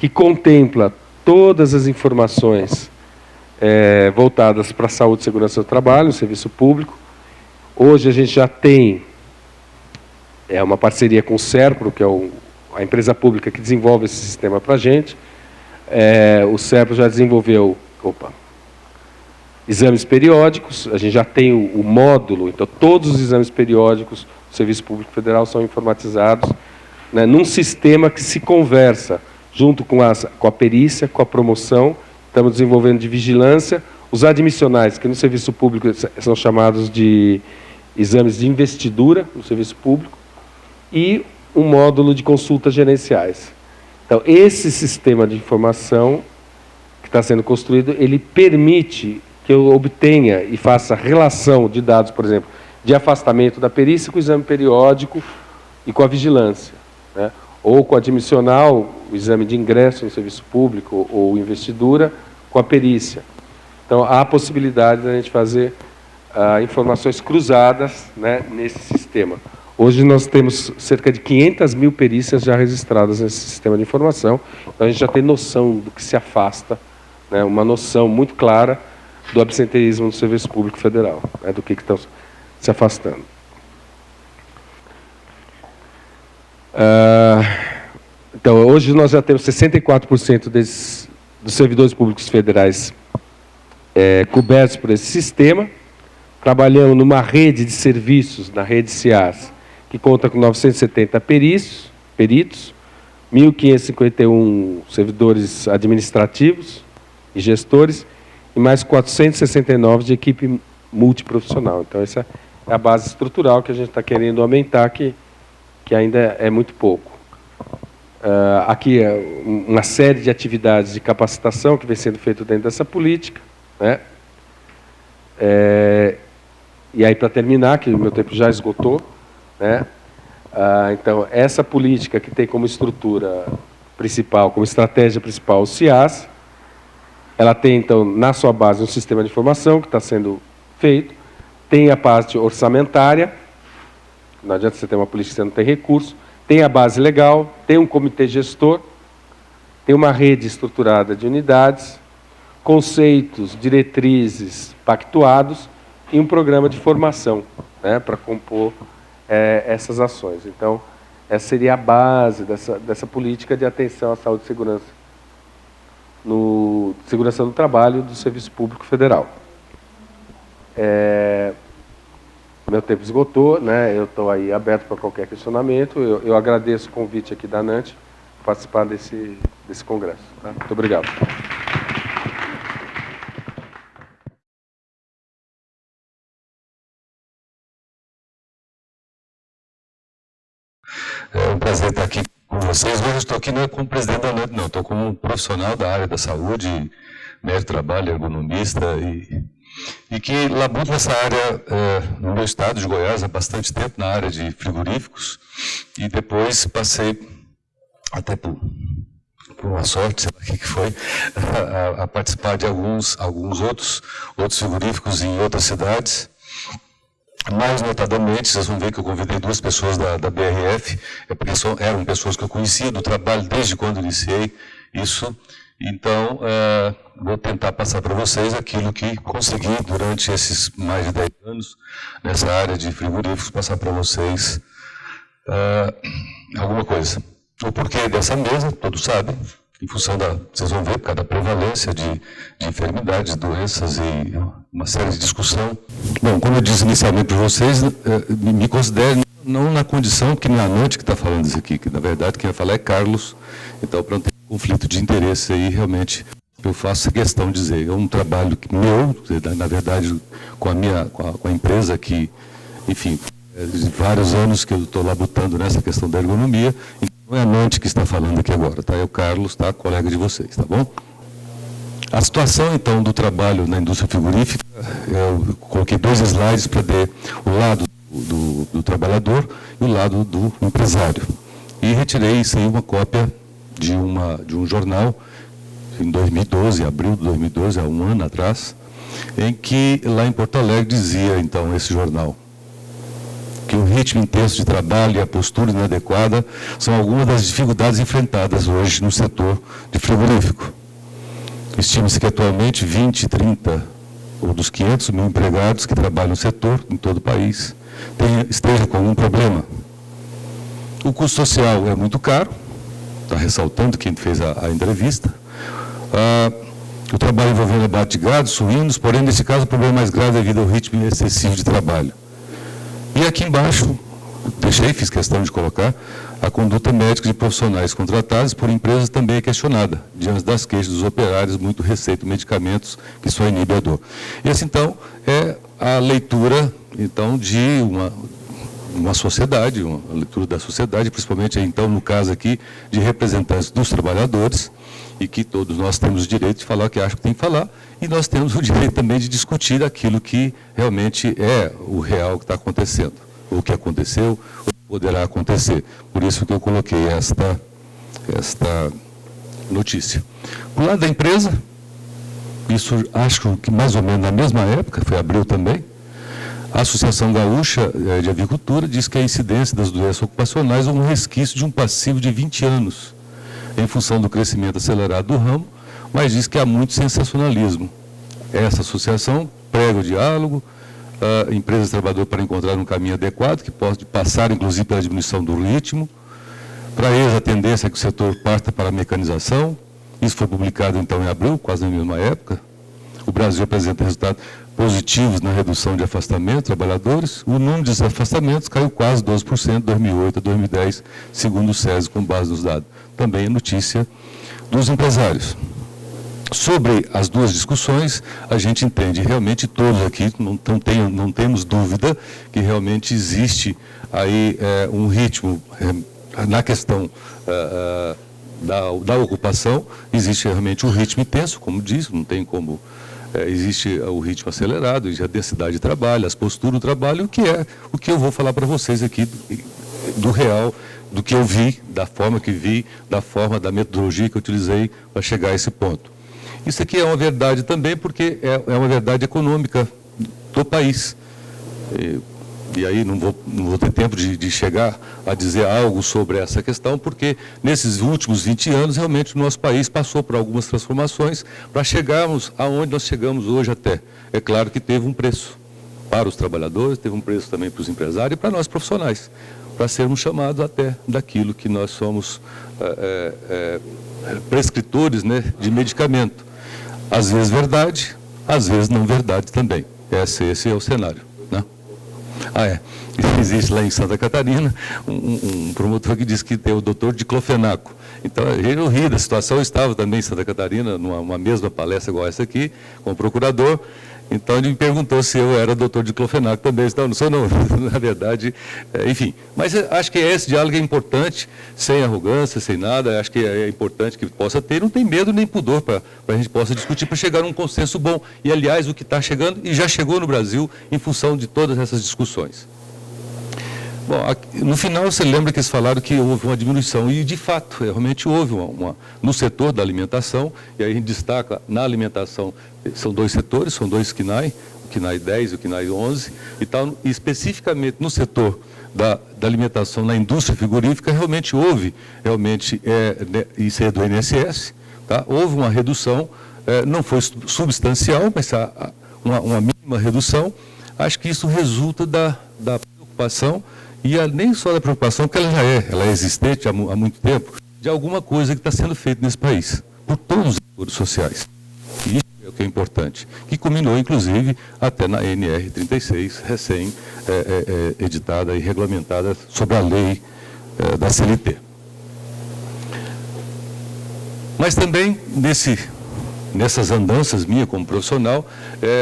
que contempla todas as informações voltadas para a saúde e segurança do trabalho, serviço público. Hoje a gente já tem uma parceria com o SERPRO, que é a empresa pública que desenvolve esse sistema para a gente. O SERPRO já desenvolveu exames periódicos, a gente já tem o módulo, então todos os exames periódicos do Serviço Público Federal são informatizados, né, num sistema que se conversa junto com a perícia, com a promoção. Estamos desenvolvendo de vigilância, os admissionais, que no Serviço Público são chamados de exames de investidura no Serviço Público, e um módulo de consultas gerenciais. Então, esse sistema de informação que está sendo construído, ele permite que eu obtenha e faça relação de dados, por exemplo, de afastamento da perícia com o exame periódico e com a vigilância, né? Ou com a admissional, o exame de ingresso no serviço público ou investidura, com a perícia. Então, há a possibilidade de a gente fazer informações cruzadas, né, nesse sistema. Hoje nós temos cerca de 500 mil perícias já registradas nesse sistema de informação, então a gente já tem noção do que se afasta, né, uma noção muito clara do absenteísmo no Serviço Público Federal, né, do que estão se afastando. Então, hoje nós já temos 64% dos servidores públicos federais cobertos por esse sistema. Trabalhamos numa rede de serviços, na rede CIAS, que conta com 970 peritos, 1.551 servidores administrativos e gestores, e mais 469 de equipe multiprofissional. Então, essa é a base estrutural que a gente está querendo aumentar, que ainda é muito pouco. Aqui é uma série de atividades de capacitação que vem sendo feito dentro dessa política, né? E aí, para terminar, que o meu tempo já esgotou, né? Então, essa política que tem como estrutura principal, como estratégia principal o CIAS, ela tem, então, na sua base, um sistema de informação que está sendo feito, tem a parte orçamentária, não adianta você ter uma política que você não tem recurso, tem a base legal, tem um comitê gestor, tem uma rede estruturada de unidades, conceitos, diretrizes pactuados e um programa de formação, né, para compor essas ações. Então, essa seria a base dessa política de atenção à saúde e segurança segurança do trabalho do Serviço Público Federal. Meu tempo esgotou, né? Eu estou aí aberto para qualquer questionamento. Eu agradeço o convite aqui da ANANTE para participar desse congresso. Tá? Muito obrigado. É um prazer estar aqui com vocês. Hoje eu estou aqui não é como presidente da ANANTE, não. Estou como um profissional da área da saúde, médico de trabalho, ergonomista e que labuto nessa área no meu estado de Goiás há bastante tempo, na área de frigoríficos, e depois passei até por uma sorte, sei lá o que foi, a participar de alguns outros frigoríficos em outras cidades. Mais notadamente, vocês vão ver que eu convidei duas pessoas da BRF, porque eram pessoas que eu conhecia do trabalho desde quando iniciei isso. Então, vou tentar passar para vocês aquilo que consegui durante esses mais de 10 anos nessa área de frigoríficos, passar para vocês alguma coisa. O porquê dessa mesa, todos sabem, em função vocês vão ver, por causa da prevalência de enfermidades, doenças e uma série de discussão. Bom, como eu disse inicialmente para vocês, me considero não na condição que não é a ANANTE que está falando isso aqui, que na verdade quem vai falar é Carlos, então para não ter conflito de interesse aí, realmente, eu faço questão de dizer, é um trabalho meu, na verdade, com a empresa que, enfim, de vários anos que eu estou labutando nessa questão da ergonomia, então não é a ANANTE que está falando aqui agora, tá? É o Carlos, tá? Colega de vocês, tá bom? A situação, então, do trabalho na indústria frigorífica, eu coloquei 2 slides para ver o lado do trabalhador e o lado do empresário. E retirei isso aí, uma cópia de um jornal, em 2012, abril de 2012, há um ano atrás, em que lá em Porto Alegre dizia, então, esse jornal, que o ritmo intenso de trabalho e a postura inadequada são algumas das dificuldades enfrentadas hoje no setor de frigorífico. Estima-se que atualmente 20, 30 ou dos 500 mil empregados que trabalham no setor, em todo o país, esteja com algum problema. O custo social é muito caro, está ressaltando quem fez a entrevista. O trabalho envolvendo abate de gado, suínos, porém, nesse caso, o problema mais grave é devido ao ritmo excessivo de trabalho. E aqui embaixo, fiz questão de colocar, a conduta médica de profissionais contratados por empresas também é questionada, diante das queixas dos operários, muito receitam medicamentos que só inibem a dor. Essa, então, é a leitura, então, de uma sociedade, uma leitura da sociedade, principalmente, então, no caso aqui, de representantes dos trabalhadores, e que todos nós temos o direito de falar o que acho que tem que falar, e nós temos o direito também de discutir aquilo que realmente é o real que está acontecendo, o que aconteceu, o que poderá acontecer. Por isso que eu coloquei esta notícia. Do lado da empresa, isso acho que mais ou menos na mesma época, foi abril também, a Associação Gaúcha de Avicultura diz que a incidência das doenças ocupacionais é um resquício de um passivo de 20 anos, em função do crescimento acelerado do ramo, mas diz que há muito sensacionalismo. Essa associação prega o diálogo, empresas e trabalhadores para encontrar um caminho adequado, que pode passar, inclusive, pela diminuição do ritmo. Para eles, a tendência é que o setor parta para a mecanização. Isso foi publicado, então, em abril, quase na mesma época. O Brasil apresenta resultados positivos na redução de afastamento de trabalhadores. O número de afastamentos caiu quase 12% de 2008 a 2010, segundo o SESI, com base nos dados. Também é notícia dos empresários. Sobre as duas discussões, a gente entende, realmente todos aqui, não temos dúvida que realmente existe aí um ritmo na questão da ocupação, existe realmente um ritmo intenso, como diz, não tem como... existe o ritmo acelerado, a densidade de trabalho, as posturas do trabalho, que é o que eu vou falar para vocês aqui do real, do que eu vi, da forma que vi, da forma, da metodologia que eu utilizei para chegar a esse ponto. Isso aqui é uma verdade também, porque é uma verdade econômica do país. E aí não vou ter tempo de chegar a dizer algo sobre essa questão, porque nesses últimos 20 anos, realmente, o nosso país passou por algumas transformações para chegarmos aonde nós chegamos hoje até. É claro que teve um preço para os trabalhadores, teve um preço também para os empresários e para nós profissionais, para sermos chamados até daquilo que nós somos prescritores, né, de medicamento. Às vezes verdade, às vezes não verdade também. Esse é o cenário. Existe lá em Santa Catarina um promotor que disse que tem o doutor diclofenaco. Então, eu ri da situação, eu estava também em Santa Catarina, numa mesma palestra igual essa aqui, com o procurador. Então, ele me perguntou se eu era doutor diclofenaco também. Então, não sou não, na verdade, enfim. Mas acho que esse diálogo é importante, sem arrogância, sem nada, acho que é importante que possa ter, não tem medo nem pudor para a gente possa discutir, para chegar a um consenso bom. E, aliás, o que está chegando, e já chegou no Brasil, em função de todas essas discussões. Bom, no final você lembra que eles falaram que houve uma diminuição, e de fato, realmente houve no setor da alimentação, e aí a gente destaca na alimentação, são dois setores, são dois KNAI, o KNAI 10 e o KNAI 11, e especificamente no setor da alimentação, na indústria frigorífica, realmente houve, isso é do INSS, tá? Houve uma redução, não foi substancial, mas uma mínima redução. Acho que isso resulta da preocupação, e nem só da preocupação, porque ela é existente há muito tempo, de alguma coisa que está sendo feita nesse país, por todos os setores sociais. E isso é o que é importante, que culminou, inclusive, até na NR 36, recém-editada e regulamentada sobre a lei da CLT. Mas também, nessas andanças minhas como profissional,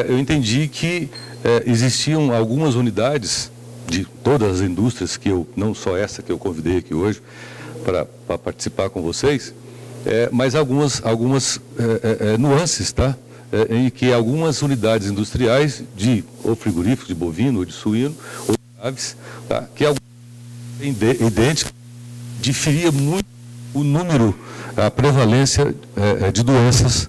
eu entendi que existiam algumas unidades de todas as indústrias, não só essa que eu convidei aqui hoje para participar com vocês, mas algumas nuances, tá? Em que algumas unidades industriais, ou frigorífico, de bovino, ou de suíno, ou de aves, tá? Que idênticas, diferia muito o número, a prevalência de doenças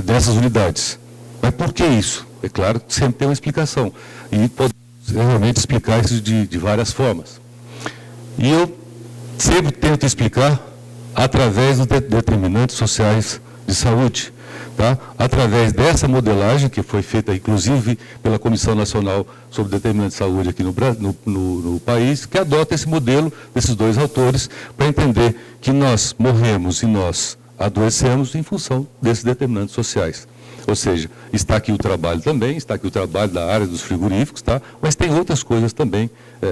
dessas unidades. Mas por que isso? É claro que sempre tem uma explicação. E podemos realmente explicar isso de várias formas. E eu sempre tento explicar através dos determinantes sociais de saúde, tá? Através dessa modelagem, que foi feita, inclusive, pela Comissão Nacional sobre Determinantes de Saúde aqui no país, que adota esse modelo desses dois autores, para entender que nós morremos e nós adoecemos em função desses determinantes sociais. Ou seja, está aqui o trabalho também, está aqui o trabalho da área dos frigoríficos, tá? Mas tem outras coisas também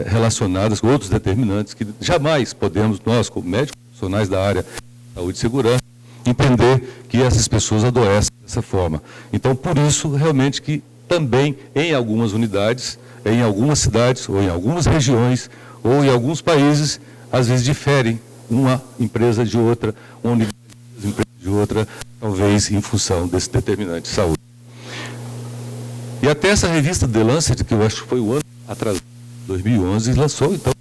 relacionadas com outros determinantes que jamais podemos, nós, como médicos profissionais da área de saúde e segurança, entender que essas pessoas adoecem dessa forma. Então, por isso, realmente, que também em algumas unidades, em algumas cidades, ou em algumas regiões, ou em alguns países, às vezes diferem uma empresa de outra, uma unidade de outra, talvez em função desse determinante de saúde. E até essa revista The Lancet, que eu acho que foi o ano atrás, 2011, lançou, então,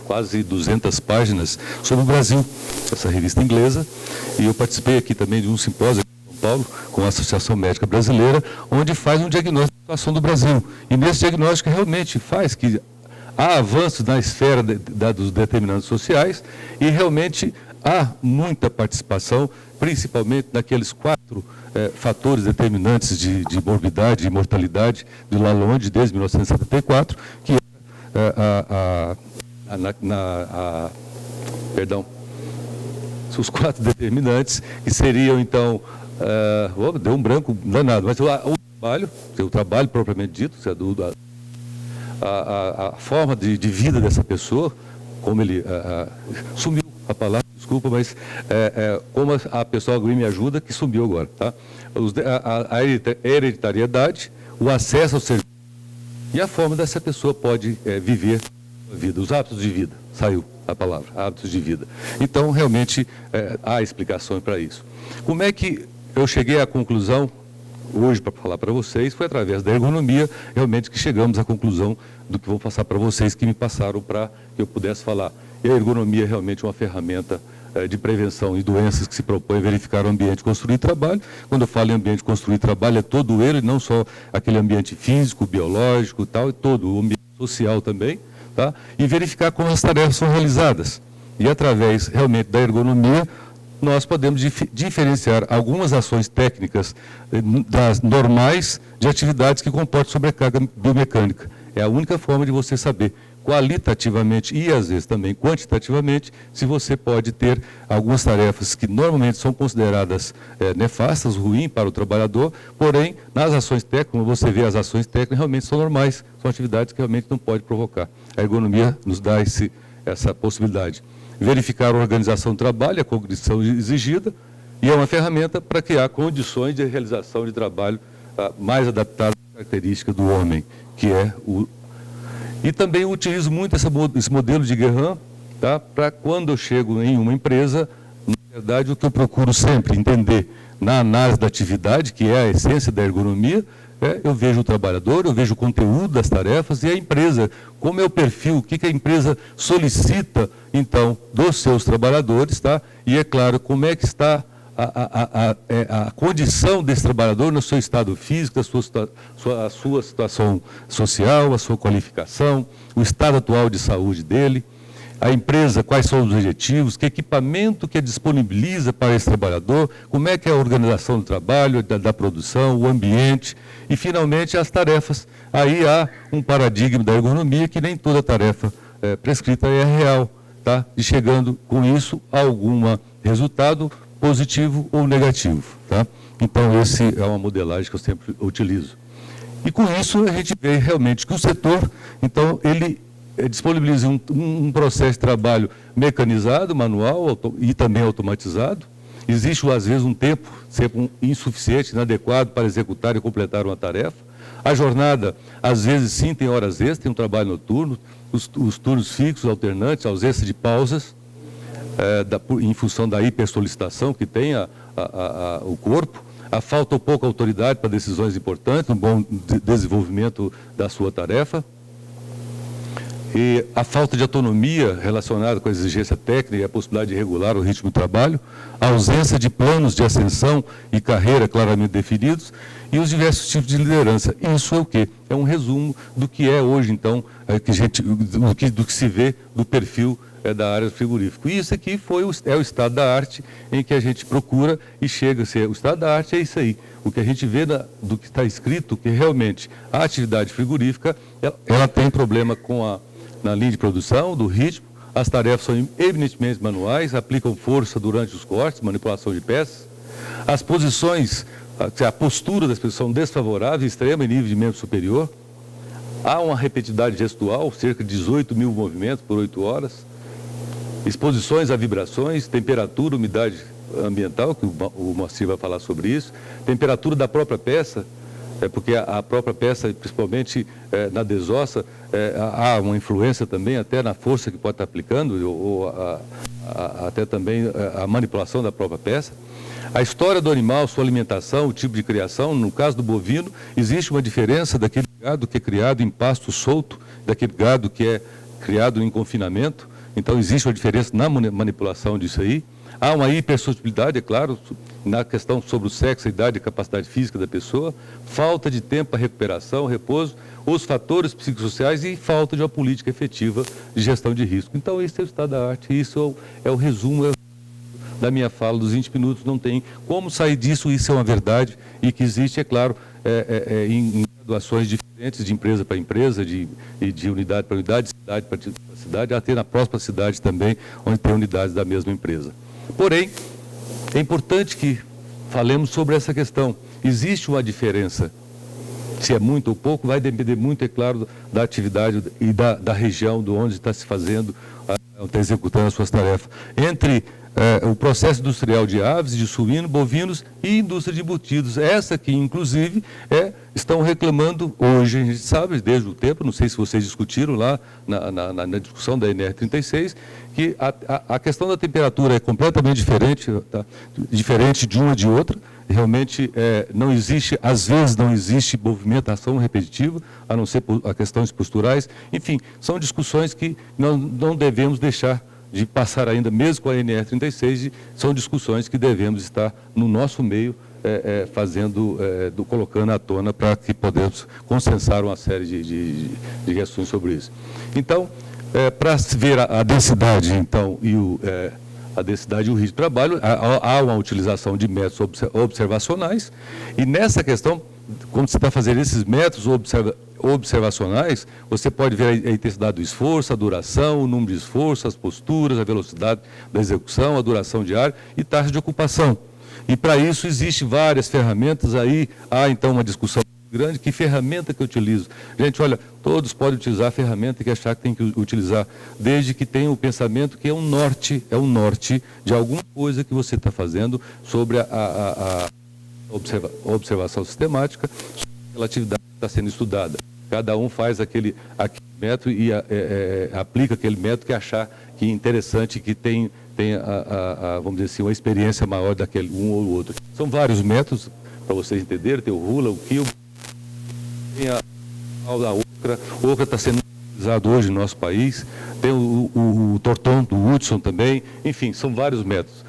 quase 200 páginas sobre o Brasil, essa revista inglesa, e eu participei aqui também de um simpósio em São Paulo, com a Associação Médica Brasileira, onde faz um diagnóstico da situação do Brasil. E nesse diagnóstico realmente faz que há avanços na esfera dos determinantes sociais e realmente há muita participação, principalmente naqueles 4 fatores determinantes de morbidade e mortalidade do Lalonde desde 1974, que é os 4 determinantes, que seriam, então, deu um branco danado, mas o trabalho propriamente dito, a forma de vida dessa pessoa, como ele sumiu a palavra, desculpa, mas como a pessoa alguém me ajuda, que sumiu agora, tá? A hereditariedade, o acesso ao serviço e a forma dessa pessoa pode viver a vida, os hábitos de vida, saiu a palavra, hábitos de vida. Então, realmente, há explicações para isso. Como é que eu cheguei à conclusão, hoje, para falar para vocês, foi através da ergonomia, realmente, que chegamos à conclusão do que vou passar para vocês, que me passaram para que eu pudesse falar. E a ergonomia é realmente uma ferramenta de prevenção e doenças que se propõe a verificar o ambiente construir trabalho. Quando eu falo em ambiente construir trabalho, é todo ele, não só aquele ambiente físico, biológico, tal, e todo o ambiente social também, tá? E verificar como as tarefas são realizadas. E através, realmente, da ergonomia, nós podemos diferenciar algumas ações técnicas das normais de atividades que comportam sobrecarga biomecânica. É a única forma de você saber qualitativamente e, às vezes, também quantitativamente, se você pode ter algumas tarefas que normalmente são consideradas nefastas, ruins para o trabalhador, porém, nas ações técnicas, como você vê, as ações técnicas realmente são normais, são atividades que realmente não pode provocar. A ergonomia nos dá essa possibilidade. Verificar a organização do trabalho, a cognição exigida, e é uma ferramenta para criar condições de realização de trabalho mais adaptadas à característica do homem, que é o... E também eu utilizo muito esse modelo de Guérin, tá? Para quando eu chego em uma empresa, na verdade, o que eu procuro sempre entender na análise da atividade, que é a essência da ergonomia, eu vejo o trabalhador, eu vejo o conteúdo das tarefas e a empresa, como é o perfil, o que a empresa solicita, então, dos seus trabalhadores, tá? E, é claro, como é que está a condição desse trabalhador no seu estado físico, a sua situação social, a sua qualificação, o estado atual de saúde dele, a empresa, quais são os objetivos, que equipamento que disponibiliza para esse trabalhador, como é que é a organização do trabalho, da produção, o ambiente e, finalmente, as tarefas. Aí há um paradigma da ergonomia que nem toda tarefa prescrita é real, tá? E chegando com isso a algum resultado positivo ou negativo, tá? Então, esse é uma modelagem que eu sempre utilizo. E com isso, a gente vê realmente que o setor, então, ele disponibiliza um processo de trabalho mecanizado, manual e também automatizado. Existe, às vezes, um tempo sempre insuficiente, inadequado para executar e completar uma tarefa. A jornada, às vezes, sim, tem horas extras, tem um trabalho noturno, os turnos fixos, alternantes, ausência de pausas, em função da hipersolicitação que tem o corpo, a falta ou pouca autoridade para decisões importantes, um bom desenvolvimento da sua tarefa, e a falta de autonomia relacionada com a exigência técnica e a possibilidade de regular o ritmo de trabalho, a ausência de planos de ascensão e carreira claramente definidos e os diversos tipos de liderança. Isso é o quê? É é um resumo do que é hoje, então, do que se vê do perfil da área frigorífica. E isso aqui é o estado da arte em que a gente procura e chega a ser o estado da arte, é isso aí. O que a gente vê do que está escrito, que realmente a atividade frigorífica, ela tem problema na linha de produção, do ritmo, as tarefas são eminentemente manuais, aplicam força durante os cortes, manipulação de peças, as posições, a postura das pessoas são desfavoráveis, extrema em nível de membro superior, há uma repetitividade gestual, cerca de 18 mil movimentos por 8 horas, exposições a vibrações, temperatura, umidade ambiental, que o Moacir vai falar sobre isso, temperatura da própria peça, porque a própria peça, principalmente na desossa, há uma influência também até na força que pode estar aplicando, ou até também a manipulação da própria peça. A história do animal, sua alimentação, o tipo de criação, no caso do bovino, existe uma diferença daquele gado que é criado em pasto solto, daquele gado que é criado em confinamento. Então, existe uma diferença na manipulação disso aí. Há uma hipersuscetibilidade, é claro, na questão sobre o sexo, a idade e a capacidade física da pessoa, falta de tempo para recuperação, repouso, os fatores psicossociais e falta de uma política efetiva de gestão de risco. Então, esse é o estado da arte, isso é o resumo da minha fala dos 20 minutos, não tem como sair disso, isso é uma verdade, e que existe, é claro, em graduações diferentes de empresa para empresa, de unidade para unidade, de cidade para cidade, até na próxima cidade também, onde tem unidades da mesma empresa. Porém, é importante que falemos sobre essa questão. Existe uma diferença, se é muito ou pouco, vai depender muito, é claro, da atividade e da região, de onde está se fazendo, está executando as suas tarefas. Entre o processo industrial de aves, de suíno, bovinos e indústria de embutidos. Essa que, inclusive, estão reclamando hoje, a gente sabe, desde o tempo, não sei se vocês discutiram lá na discussão da NR36, que a questão da temperatura é completamente diferente, tá? Diferente de uma de outra. Realmente não existe, às vezes não existe movimentação repetitiva, a não ser a questões posturais. Enfim, são discussões que não devemos deixar de passar ainda, mesmo com a NR36, são discussões que devemos estar no nosso meio colocando à tona para que podemos consensar uma série de questões sobre isso. Então, para se ver a densidade, então, a densidade e o ritmo de trabalho, há uma utilização de métodos observacionais, e nessa questão, quando você está fazendo esses métodos observacionais, você pode ver a intensidade do esforço, a duração, o número de esforço, as posturas, a velocidade da execução, a duração diária e taxa de ocupação. E para isso existem várias ferramentas, aí há então uma discussão grande, que ferramenta que eu utilizo? Gente, olha, todos podem utilizar a ferramenta que achar que tem que utilizar, desde que tenha o pensamento que é um norte de alguma coisa que você está fazendo sobre a observação sistemática, sobre aquela atividade que está sendo estudada. Cada um faz aquele método e aplica aquele método que achar que é interessante, que tem vamos dizer assim, uma experiência maior daquele um ou outro. São vários métodos, para vocês entenderem, tem o Hula, o Kiel, tem a Ocra está sendo utilizado hoje no nosso país, tem o Torton, o Hudson também, enfim, são vários métodos.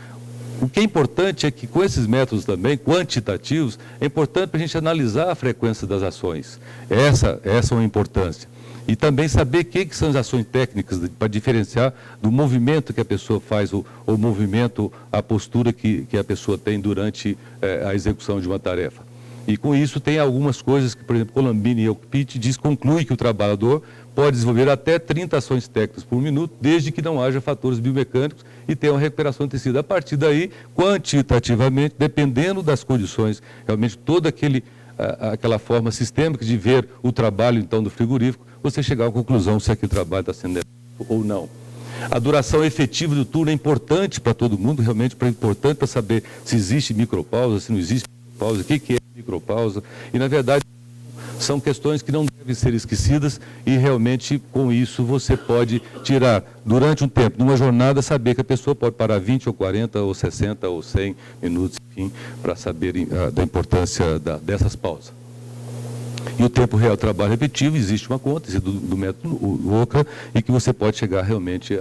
O que é importante é que com esses métodos também, quantitativos, é importante para a gente analisar a frequência das ações. Essa é uma importância. E também saber o que são as ações técnicas, para diferenciar do movimento que a pessoa faz, o movimento, a postura que a pessoa tem durante a execução de uma tarefa. E com isso tem algumas coisas que, por exemplo, Colombini e Elkpitt conclui que o trabalhador pode desenvolver até 30 ações técnicas por minuto, desde que não haja fatores biomecânicos e tenha uma recuperação de tecido. A partir daí, quantitativamente, dependendo das condições, realmente toda aquela forma sistêmica de ver o trabalho, então, do frigorífico, você chegar à conclusão se aquele trabalho está sendo ou não. A duração efetiva do turno é importante para todo mundo, realmente é importante para saber se existe micropausa, se não existe micropausa, o que é micropausa, e, na verdade, são questões que não devem ser esquecidas e realmente com isso você pode tirar durante um tempo, numa jornada, saber que a pessoa pode parar 20 ou 40 ou 60 ou 100 minutos, enfim, para saber da importância dessas pausas. E o tempo real trabalho repetitivo, existe uma conta do método Ocra e que você pode chegar realmente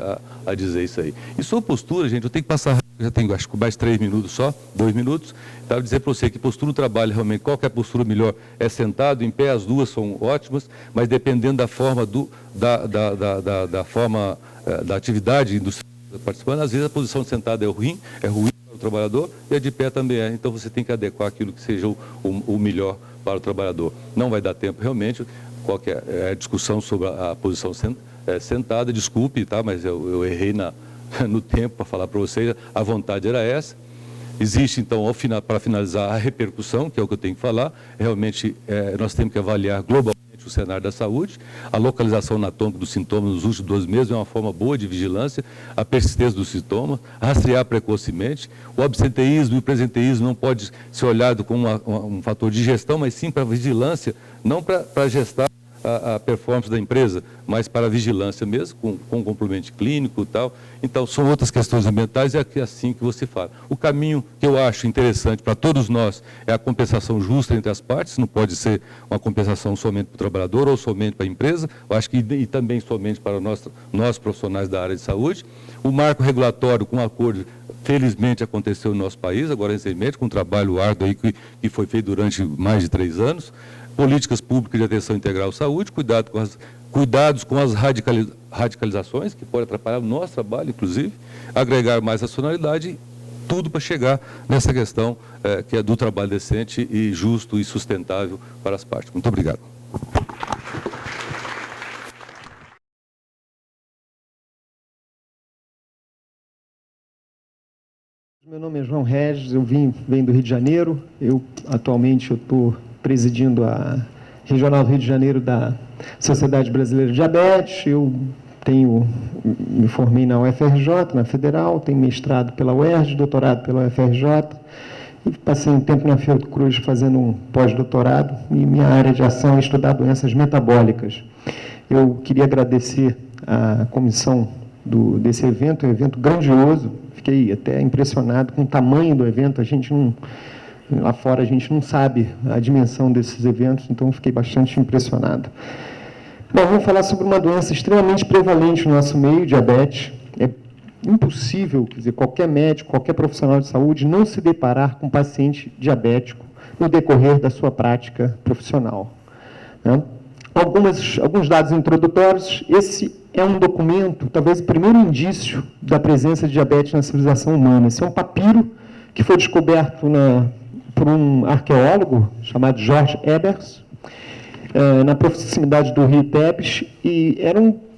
a dizer isso aí. E sua postura, gente, eu tenho que passar já tenho, acho que mais 3 minutos só, 2 minutos. Estava dizer para você que postura no trabalho, realmente, qual que é a postura melhor? É sentado, em pé, as duas são ótimas, mas dependendo da forma da atividade industrial participando, às vezes a posição sentada é ruim para o trabalhador, e a de pé também é. Então você tem que adequar aquilo que seja o melhor para o trabalhador. Não vai dar tempo, realmente, qual que é a discussão sobre a posição sentada, desculpe, tá? Mas eu errei no tempo para falar para vocês, a vontade era essa. Existe, então, para finalizar, a repercussão, que é o que eu tenho que falar. Realmente, nós temos que avaliar globalmente o cenário da saúde. A localização anatômica dos sintomas nos últimos 12 meses é uma forma boa de vigilância, a persistência dos sintomas, rastrear precocemente. O absenteísmo e o presenteísmo não pode ser olhado como um fator de gestão, mas sim para vigilância, não para gestar a performance da empresa, mas para a vigilância mesmo, com complemento clínico e tal. Então, são outras questões ambientais, e é assim que você fala. O caminho que eu acho interessante para todos nós é a compensação justa entre as partes, não pode ser uma compensação somente para o trabalhador ou somente para a empresa, eu acho que e também somente para nós profissionais da área de saúde. O marco regulatório, com acordo, felizmente aconteceu no nosso país, agora recentemente, com um trabalho árduo aí que foi feito durante mais de 3 anos. Políticas públicas de atenção integral à saúde, cuidados com as radicalizações, que podem atrapalhar o nosso trabalho, inclusive, agregar mais racionalidade, tudo para chegar nessa questão que é do trabalho decente e justo e sustentável para as partes. Muito obrigado. Meu nome é João Regis, eu venho do Rio de Janeiro. Atualmente eu estou presidindo a Regional do Rio de Janeiro da Sociedade Brasileira de Diabetes. Eu me formei na UFRJ, na Federal, tenho mestrado pela UERJ, doutorado pela UFRJ, e passei um tempo na Fiocruz fazendo um pós-doutorado, e minha área de ação é estudar doenças metabólicas. Eu queria agradecer a comissão desse evento, um evento grandioso, fiquei até impressionado com o tamanho do evento, lá fora a gente não sabe a dimensão desses eventos, então fiquei bastante impressionado. Bom, vamos falar sobre uma doença extremamente prevalente no nosso meio, diabetes. É impossível, quer dizer, qualquer médico, qualquer profissional de saúde não se deparar com um paciente diabético no decorrer da sua prática profissional, né? Alguns dados introdutórios. Esse é um documento, talvez o primeiro indício da presença de diabetes na civilização humana. Esse é um papiro que foi descoberto por um arqueólogo chamado George Ebers, na proximidade do rio Tebes, e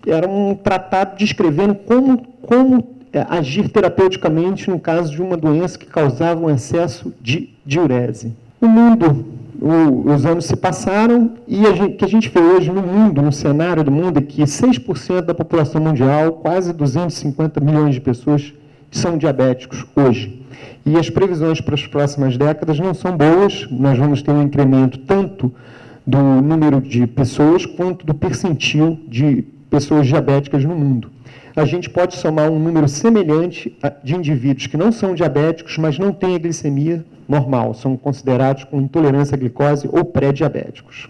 era um tratado descrevendo como agir terapeuticamente no caso de uma doença que causava um excesso de diurese. Os anos se passaram, e o que a gente vê hoje no mundo, no cenário do mundo, é que 6% da população mundial, quase 250 milhões de pessoas, são diabéticos hoje. E as previsões para as próximas décadas não são boas. Nós vamos ter um incremento tanto do número de pessoas quanto do percentil de pessoas diabéticas no mundo. A gente pode somar um número semelhante de indivíduos que não são diabéticos, mas não têm a glicemia normal, são considerados com intolerância à glicose ou pré-diabéticos.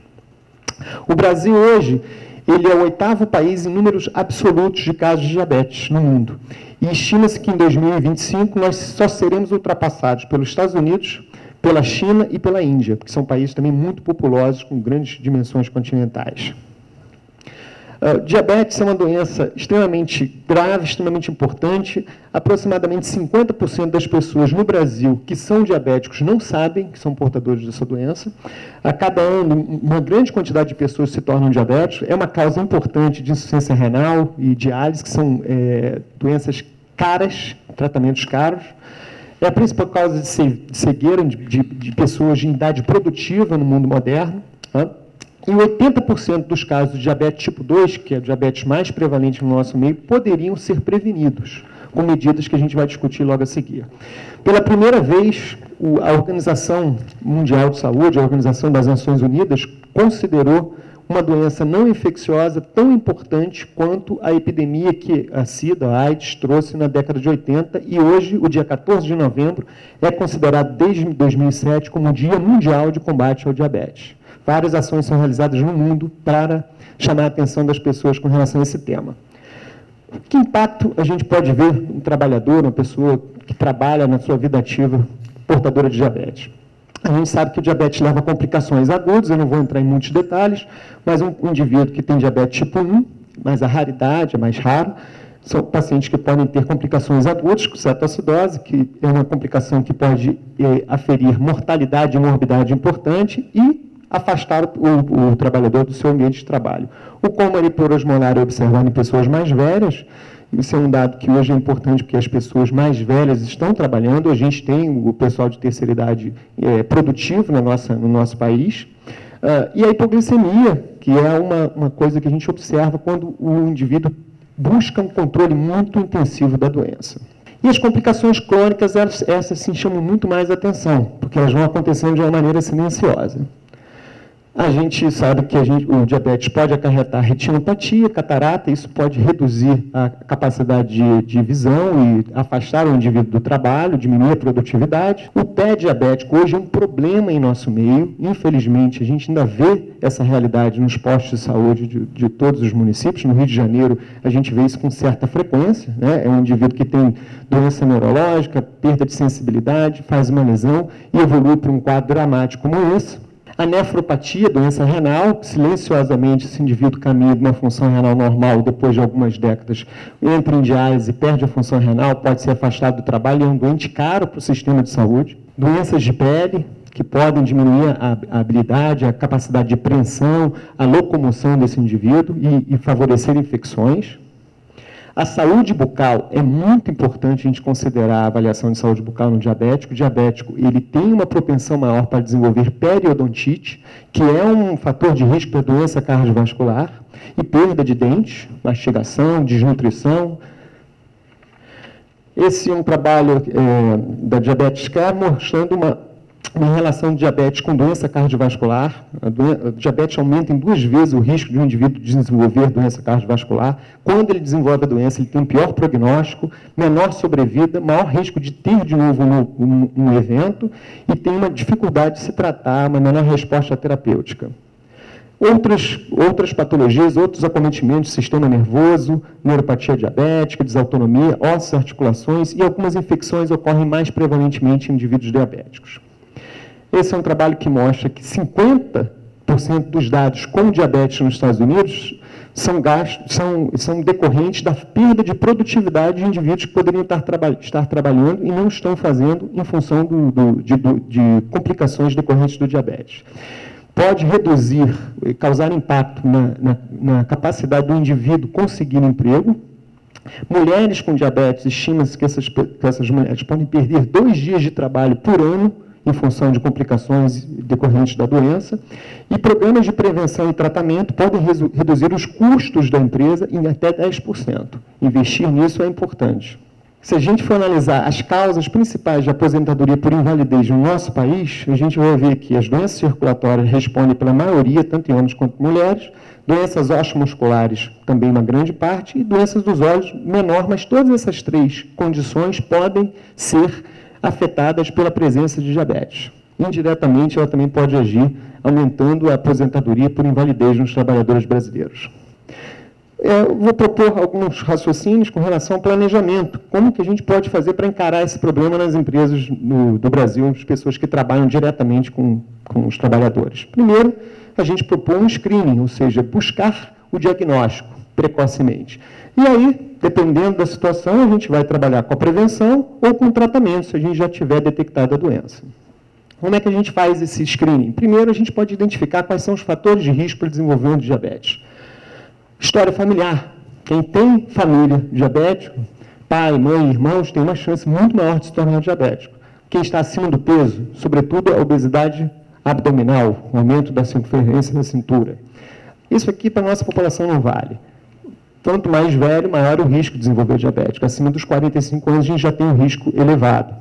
O Brasil hoje, ele é o 8º país em números absolutos de casos de diabetes no mundo. E estima-se que em 2025 nós só seremos ultrapassados pelos Estados Unidos, pela China e pela Índia, porque são países também muito populosos, com grandes dimensões continentais. Diabetes é uma doença extremamente grave, extremamente importante. Aproximadamente 50% das pessoas no Brasil que são diabéticos não sabem que são portadores dessa doença. A cada ano, uma grande quantidade de pessoas se tornam diabéticos. É uma causa importante de insuficiência renal e diálise, que são doenças caras, tratamentos caros. É a principal causa de cegueira de pessoas de idade produtiva no mundo moderno, né? E 80% dos casos de diabetes tipo 2, que é o diabetes mais prevalente no nosso meio, poderiam ser prevenidos, com medidas que a gente vai discutir logo a seguir. Pela primeira vez, a Organização Mundial de Saúde, a Organização das Nações Unidas, considerou uma doença não infecciosa tão importante quanto a epidemia que a SIDA, a AIDS, trouxe na década de 80, e hoje, o dia 14 de novembro, é considerado desde 2007 como o Dia Mundial de Combate ao Diabetes. Várias ações são realizadas no mundo para chamar a atenção das pessoas com relação a esse tema. Que impacto a gente pode ver um trabalhador, uma pessoa que trabalha na sua vida ativa portadora de diabetes? A gente sabe que o diabetes leva a complicações agudas, eu não vou entrar em muitos detalhes, mas um indivíduo que tem diabetes tipo 1, mas a raridade é mais raro, são pacientes que podem ter complicações agudas, com cetoacidose, que é uma complicação que pode aferir mortalidade e morbidade importante e afastar o trabalhador do seu ambiente de trabalho. O coma hiperosmolar é observado em pessoas mais velhas. Isso é um dado que hoje é importante porque as pessoas mais velhas estão trabalhando. A gente tem o pessoal de terceira idade produtivo no nosso país. E a hipoglicemia, que é uma coisa que a gente observa quando o indivíduo busca um controle muito intensivo da doença. E as complicações crônicas, essas sim chamam muito mais atenção, porque elas vão acontecendo de uma maneira silenciosa. A gente sabe que o diabetes pode acarretar retinopatia, catarata, isso pode reduzir a capacidade de visão e afastar o indivíduo do trabalho, diminuir a produtividade. O pé diabético hoje é um problema em nosso meio, infelizmente, a gente ainda vê essa realidade nos postos de saúde de todos os municípios. No Rio de Janeiro, a gente vê isso com certa frequência, né? É um indivíduo que tem doença neurológica, perda de sensibilidade, faz uma lesão e evolui para um quadro dramático como esse. A nefropatia, doença renal, silenciosamente esse indivíduo caminha de uma função renal normal, depois de algumas décadas entra em diálise, perde a função renal, pode ser afastado do trabalho, é um doente caro para o sistema de saúde. Doenças de pele, que podem diminuir a habilidade, a capacidade de preensão, a locomoção desse indivíduo e favorecer infecções. A saúde bucal, é muito importante a gente considerar a avaliação de saúde bucal no diabético. O diabético, ele tem uma propensão maior para desenvolver periodontite, que é um fator de risco para doença cardiovascular, e perda de dentes, mastigação, desnutrição. Esse é um trabalho da Diabetes Care mostrando uma relação de diabetes com doença cardiovascular. O diabetes aumenta em 2 vezes o risco de um indivíduo desenvolver doença cardiovascular. Quando ele desenvolve a doença, ele tem um pior prognóstico, menor sobrevida, maior risco de ter de novo um evento e tem uma dificuldade de se tratar, uma menor resposta terapêutica. Outras patologias, outros acometimentos do sistema nervoso, neuropatia diabética, desautonomia, ossos, articulações e algumas infecções ocorrem mais prevalentemente em indivíduos diabéticos. Esse é um trabalho que mostra que 50% dos dados com diabetes nos Estados Unidos são decorrentes da perda de produtividade de indivíduos que poderiam estar trabalhando e não estão fazendo em função de complicações decorrentes do diabetes. Pode reduzir, causar impacto na capacidade do indivíduo conseguir um emprego. Mulheres com diabetes, estima-se que essas mulheres podem perder 2 dias de trabalho por ano em função de complicações decorrentes da doença, e programas de prevenção e tratamento podem reduzir os custos da empresa em até 10%. Investir nisso é importante. Se a gente for analisar as causas principais de aposentadoria por invalidez no nosso país, a gente vai ver que as doenças circulatórias respondem pela maioria, tanto em homens quanto em mulheres, doenças osteomusculares também uma grande parte, e doenças dos olhos menor, mas todas essas 3 condições podem ser afetadas pela presença de diabetes. Indiretamente, ela também pode agir aumentando a aposentadoria por invalidez nos trabalhadores brasileiros. Eu vou propor alguns raciocínios com relação ao planejamento. Como que a gente pode fazer para encarar esse problema nas empresas do Brasil, as pessoas que trabalham diretamente com os trabalhadores? Primeiro, a gente propõe um screening, ou seja, buscar o diagnóstico precocemente. E aí, dependendo da situação, a gente vai trabalhar com a prevenção ou com o tratamento, se a gente já tiver detectado a doença. Como é que a gente faz esse screening? Primeiro, a gente pode identificar quais são os fatores de risco para o desenvolvimento de diabetes. História familiar. Quem tem família diabético, pai, mãe, irmãos, tem uma chance muito maior de se tornar diabético. Quem está acima do peso, sobretudo a obesidade abdominal, o aumento da circunferência da cintura. Isso aqui para a nossa população não vale. Quanto mais velho, maior o risco de desenvolver diabetes. Acima dos 45 anos, a gente já tem um risco elevado.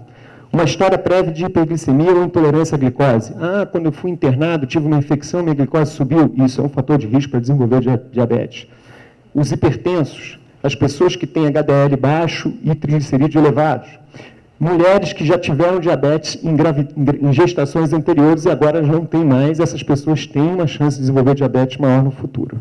Uma história prévia de hiperglicemia ou intolerância à glicose. Quando eu fui internado, tive uma infecção, minha glicose subiu. Isso é um fator de risco para desenvolver diabetes. Os hipertensos, as pessoas que têm HDL baixo e triglicerídeos elevados. Mulheres que já tiveram diabetes em gestações anteriores e agora não têm mais, essas pessoas têm uma chance de desenvolver diabetes maior no futuro.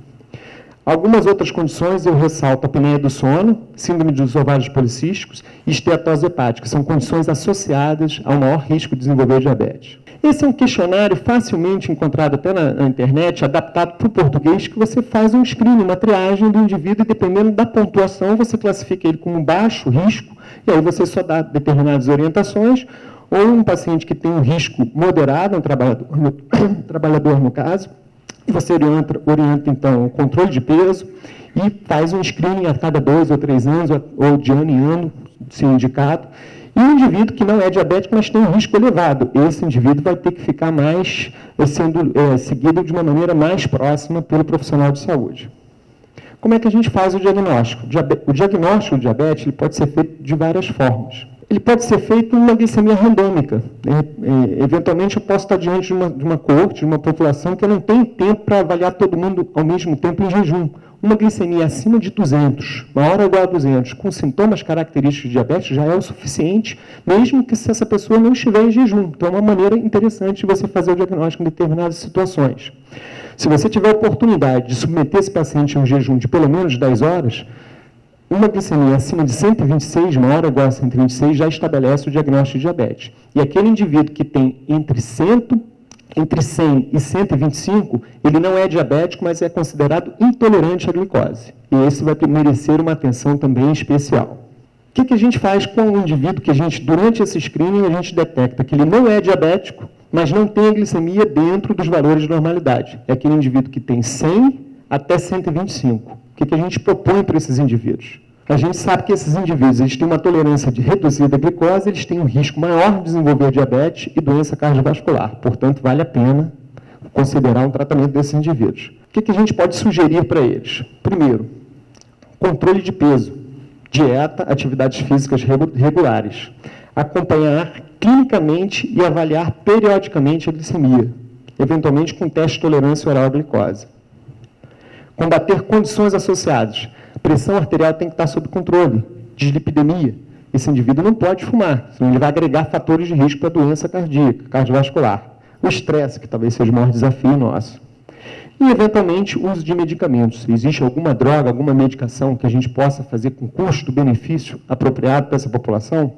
Algumas outras condições eu ressalto a apneia do sono, síndrome dos ovários policísticos e esteatose hepática, são condições associadas ao maior risco de desenvolver diabetes. Esse é um questionário facilmente encontrado até na internet, adaptado para o português, que você faz um screening, uma triagem do indivíduo e, dependendo da pontuação, você classifica ele como baixo risco, e aí você só dá determinadas orientações, ou um paciente que tem um risco moderado, um trabalhador no caso, e você orienta, então, o controle de peso e faz um screening a cada 2 ou 3 anos, ou de ano em ano, se indicado. E um indivíduo que não é diabético, mas tem um risco elevado, esse indivíduo vai ter que ficar sendo seguido de uma maneira mais próxima pelo profissional de saúde. Como é que a gente faz o diagnóstico? O diagnóstico do diabetes ele pode ser feito de várias formas. Ele pode ser feito numa glicemia randômica. Eventualmente, eu posso estar diante de uma coorte, de uma população que eu não tenho tempo para avaliar todo mundo ao mesmo tempo em jejum. Uma glicemia acima de 200, maior ou igual a 200, com sintomas característicos de diabetes, já é o suficiente, mesmo que se essa pessoa não estiver em jejum. Então, é uma maneira interessante de você fazer o diagnóstico em determinadas situações. Se você tiver a oportunidade de submeter esse paciente a um jejum de pelo menos 10 horas, uma glicemia acima de 126, maior ou igual a 126, já estabelece o diagnóstico de diabetes. E aquele indivíduo que tem entre 100 e 125, ele não é diabético, mas é considerado intolerante à glicose. E esse vai merecer uma atenção também especial. O que a gente faz com o indivíduo que durante esse screening, a gente detecta que ele não é diabético, mas não tem a glicemia dentro dos valores de normalidade? É aquele indivíduo que tem 100 até 125. O que a gente propõe para esses indivíduos? A gente sabe que esses indivíduos eles têm uma tolerância reduzida à glicose, eles têm um risco maior de desenvolver diabetes e doença cardiovascular. Portanto, vale a pena considerar um tratamento desses indivíduos. O que a gente pode sugerir para eles? Primeiro, controle de peso, dieta, atividades físicas regulares. Acompanhar clinicamente e avaliar periodicamente a glicemia, eventualmente com teste de tolerância oral à glicose. Combater condições associadas. Pressão arterial tem que estar sob controle. Dislipidemia. Esse indivíduo não pode fumar, senão ele vai agregar fatores de risco para doença cardíaca, cardiovascular. O estresse, que talvez seja o maior desafio nosso. E, eventualmente, o uso de medicamentos. Se existe alguma droga, alguma medicação que a gente possa fazer com custo-benefício apropriado para essa população.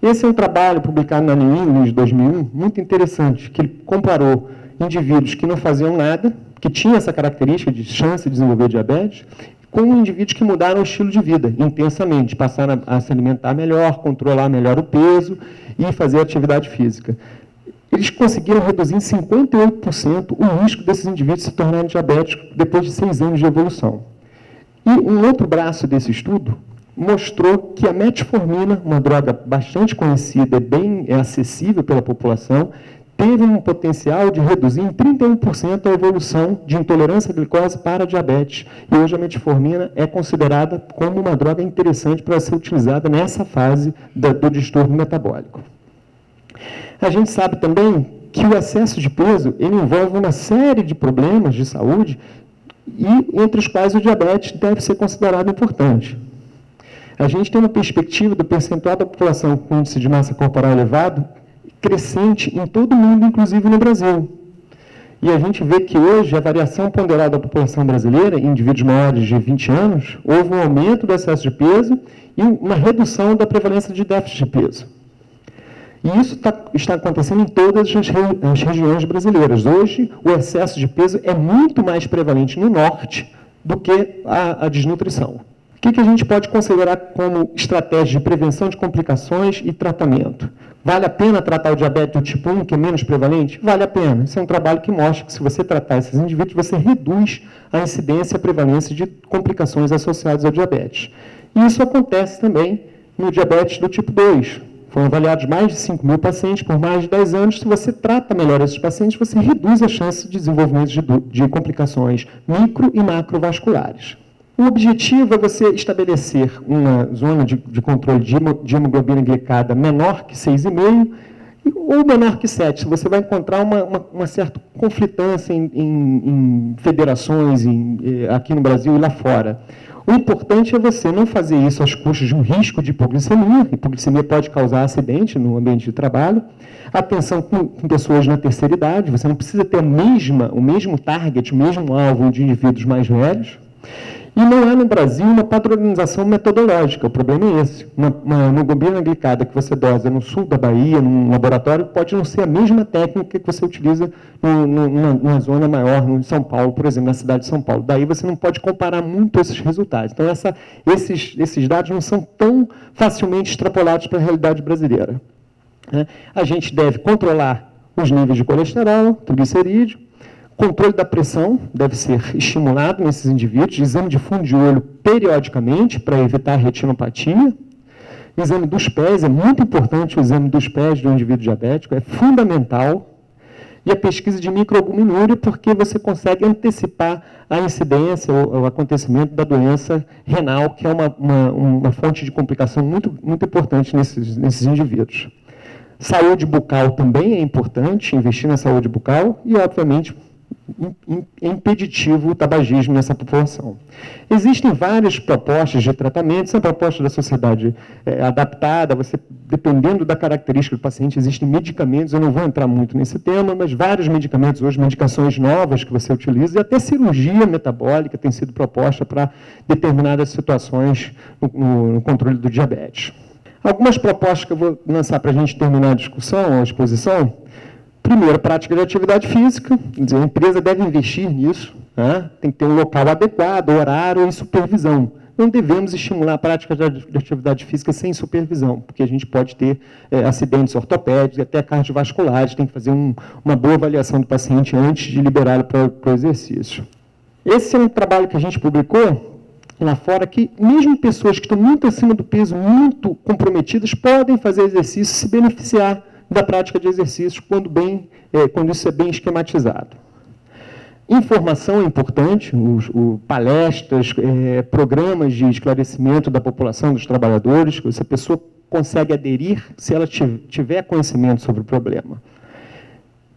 Esse é um trabalho publicado na New England de 2001, muito interessante, que ele comparou indivíduos que não faziam nada, que tinham essa característica de chance de desenvolver diabetes, com indivíduos que mudaram o estilo de vida intensamente, passaram a se alimentar melhor, controlar melhor o peso e fazer atividade física. Eles conseguiram reduzir em 58% o risco desses indivíduos se tornarem diabéticos depois de 6 anos de evolução. E um outro braço desse estudo mostrou que a metformina, uma droga bastante conhecida e bem acessível pela população, teve um potencial de reduzir em 31% a evolução de intolerância à glicose para diabetes. E hoje a metformina é considerada como uma droga interessante para ser utilizada nessa fase do distúrbio metabólico. A gente sabe também que o excesso de peso ele envolve uma série de problemas de saúde, e entre os quais o diabetes deve ser considerado importante. A gente tem uma perspectiva do percentual da população com índice de massa corporal elevado, crescente em todo o mundo, inclusive no Brasil. E a gente vê que hoje a variação ponderada da população brasileira, em indivíduos maiores de 20 anos, houve um aumento do excesso de peso e uma redução da prevalência de déficit de peso. E isso está acontecendo em todas as regiões brasileiras. Hoje, o excesso de peso é muito mais prevalente no norte do que a desnutrição. O que a gente pode considerar como estratégia de prevenção de complicações e tratamento? Vale a pena tratar o diabetes do tipo 1, que é menos prevalente? Vale a pena. Esse é um trabalho que mostra que, se você tratar esses indivíduos, você reduz a incidência e a prevalência de complicações associadas ao diabetes. E isso acontece também no diabetes do tipo 2. Foram avaliados mais de 5 mil pacientes por mais de 10 anos. Se você trata melhor esses pacientes, você reduz a chance de desenvolvimento de complicações micro e macrovasculares. O objetivo é você estabelecer uma zona de controle de hemoglobina glicada menor que 6,5 ou menor que 7. Você vai encontrar uma certa conflitância em federações aqui no Brasil e lá fora. O importante é você não fazer isso às custas de um risco de hipoglicemia. Hipoglicemia pode causar acidente no ambiente de trabalho. Atenção com pessoas na terceira idade. Você não precisa ter o mesmo target, o mesmo alvo de indivíduos mais velhos. E não há no Brasil uma padronização metodológica, o problema é esse. Uma hemoglobina glicada que você dosa no sul da Bahia, num laboratório, pode não ser a mesma técnica que você utiliza numa zona maior, em São Paulo, por exemplo, na cidade de São Paulo. Daí você não pode comparar muito esses resultados. Então, esses dados não são tão facilmente extrapolados para a realidade brasileira. A gente deve controlar os níveis de colesterol, triglicerídeo. Controle da pressão deve ser estimulado nesses indivíduos, exame de fundo de olho periodicamente para evitar a retinopatia. Exame dos pés, é muito importante o exame dos pés do indivíduo diabético, é fundamental. E a pesquisa de microalbuminúria, porque você consegue antecipar a incidência ou o acontecimento da doença renal, que é uma fonte de complicação muito importante nesses indivíduos. Saúde bucal também é importante, investir na saúde bucal e, obviamente, é impeditivo o tabagismo nessa população. Existem várias propostas de tratamento, essa proposta da sociedade adaptada, dependendo da característica do paciente, existem medicamentos, eu não vou entrar muito nesse tema, mas vários medicamentos hoje, medicações novas que você utiliza, e até cirurgia metabólica tem sido proposta para determinadas situações no controle do diabetes. Algumas propostas que eu vou lançar para a gente terminar a discussão, a exposição. Primeiro, prática de atividade física, quer dizer, a empresa deve investir nisso, né? Tem que ter um local adequado, horário e supervisão. Não devemos estimular a prática de atividade física sem supervisão, porque a gente pode ter acidentes ortopédicos e até cardiovasculares, tem que fazer uma boa avaliação do paciente antes de liberá-lo para o exercício. Esse é um trabalho que a gente publicou lá fora, que mesmo pessoas que estão muito acima do peso, muito comprometidas, podem fazer exercício e se beneficiar da prática de exercícios quando isso é bem esquematizado. Informação é importante, palestras, programas de esclarecimento da população, dos trabalhadores, essa pessoa consegue aderir se ela tiver conhecimento sobre o problema.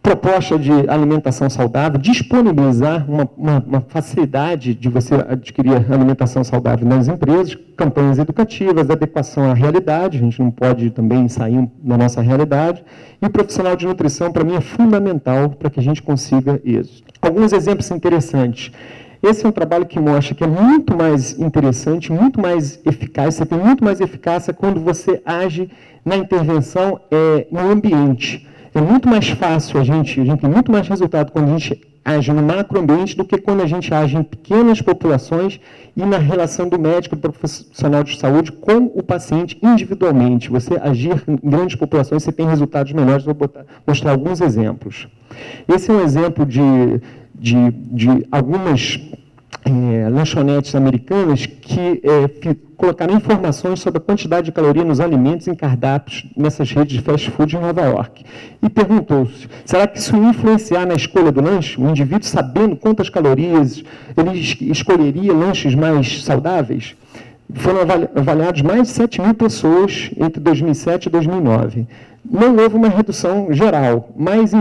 Proposta de alimentação saudável, disponibilizar uma facilidade de você adquirir alimentação saudável nas empresas, campanhas educativas, adequação à realidade, a gente não pode também sair da nossa realidade, e o profissional de nutrição, para mim, é fundamental para que a gente consiga isso. Alguns exemplos interessantes. Esse é um trabalho que mostra que é muito mais interessante, muito mais eficaz, você tem muito mais eficácia quando você age na intervenção no ambiente. É muito mais fácil, a gente tem muito mais resultado quando a gente age no macroambiente do que quando a gente age em pequenas populações e na relação do médico, do profissional de saúde com o paciente individualmente. Você agir em grandes populações, você tem resultados melhores. Vou mostrar alguns exemplos. Esse é um exemplo de algumas lanchonetes americanas que colocaram informações sobre a quantidade de caloria nos alimentos em cardápios nessas redes de fast food em Nova York. E perguntou-se, será que isso ia influenciar na escolha do lanche? O indivíduo, sabendo quantas calorias, ele escolheria lanches mais saudáveis? Foram avaliados mais de 7.000 pessoas entre 2007 e 2009. Não houve uma redução geral, mas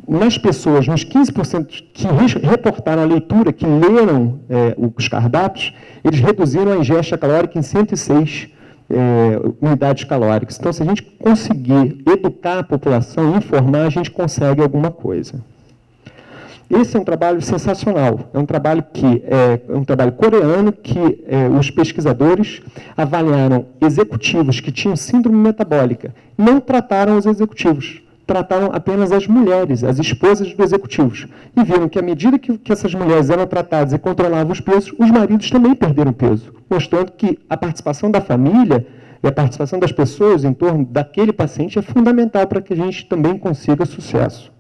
nas pessoas, nos 15% que reportaram a leitura, que leram os cardápios, eles reduziram a ingesta calórica em 106 unidades calóricas. Então, se a gente conseguir educar a população, informar, a gente consegue alguma coisa. Esse é um trabalho sensacional, é um trabalho coreano que os pesquisadores avaliaram executivos que tinham síndrome metabólica, não trataram os executivos, trataram apenas as mulheres, as esposas dos executivos, e viram que à medida que essas mulheres eram tratadas e controlavam os pesos, os maridos também perderam peso, mostrando que a participação da família e a participação das pessoas em torno daquele paciente é fundamental para que a gente também consiga sucesso.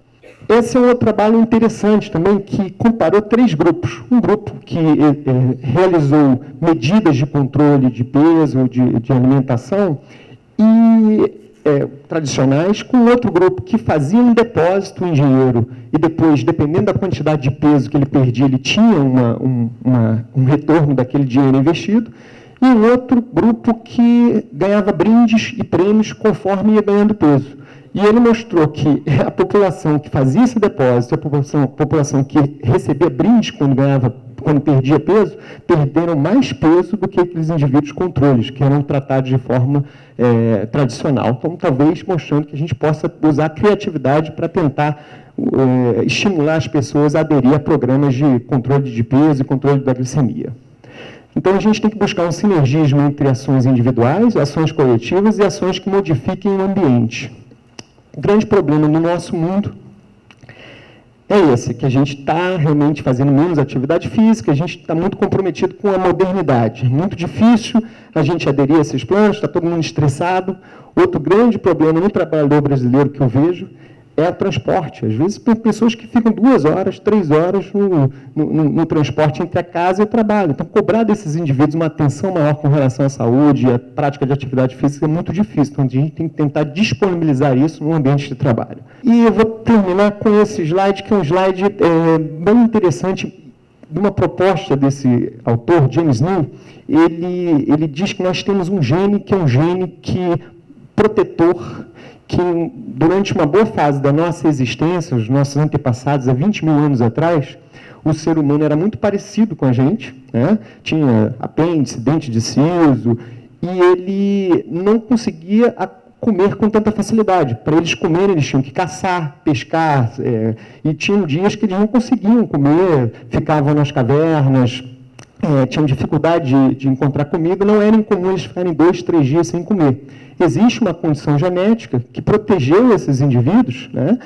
Esse é um outro trabalho interessante também, que comparou 3 grupos. Um grupo que realizou medidas de controle de peso, de alimentação, tradicionais, com outro grupo que fazia um depósito em dinheiro e depois, dependendo da quantidade de peso que ele perdia, ele tinha um retorno daquele dinheiro investido, e um outro grupo que ganhava brindes e prêmios conforme ia ganhando peso. E ele mostrou que a população que fazia esse depósito, a população que recebia brindes quando ganhava quando perdia peso, perderam mais peso do que aqueles indivíduos controles, que eram tratados de forma tradicional. Então, talvez mostrando que a gente possa usar a criatividade para tentar estimular as pessoas a aderir a programas de controle de peso e controle da glicemia. Então, a gente tem que buscar um sinergismo entre ações individuais, ações coletivas e ações que modifiquem o ambiente. O grande problema no nosso mundo é esse, que a gente está realmente fazendo menos atividade física, a gente está muito comprometido com a modernidade. É muito difícil a gente aderir a esses planos, está todo mundo estressado. Outro grande problema no trabalhador brasileiro que eu vejo é o transporte. Às vezes, tem pessoas que ficam 2 horas, 3 horas no transporte entre a casa e o trabalho. Então, cobrar desses indivíduos uma atenção maior com relação à saúde e à prática de atividade física é muito difícil. Então, a gente tem que tentar disponibilizar isso no ambiente de trabalho. E eu vou terminar com esse slide, que é um slide bem interessante, de uma proposta desse autor, James Neal. Ele diz que nós temos um gene que é um gene protetor, que durante uma boa fase da nossa existência, os nossos antepassados, há 20 mil anos atrás, o ser humano era muito parecido com a gente, né? Tinha apêndice, dente de siso, e ele não conseguia comer com tanta facilidade. Para eles comerem, eles tinham que caçar, pescar, e tinham dias que eles não conseguiam comer, ficavam nas cavernas, tinham dificuldade de encontrar comida, não era incomum eles ficarem 2, 3 dias sem comer. Existe uma condição genética que protegeu esses indivíduos, né,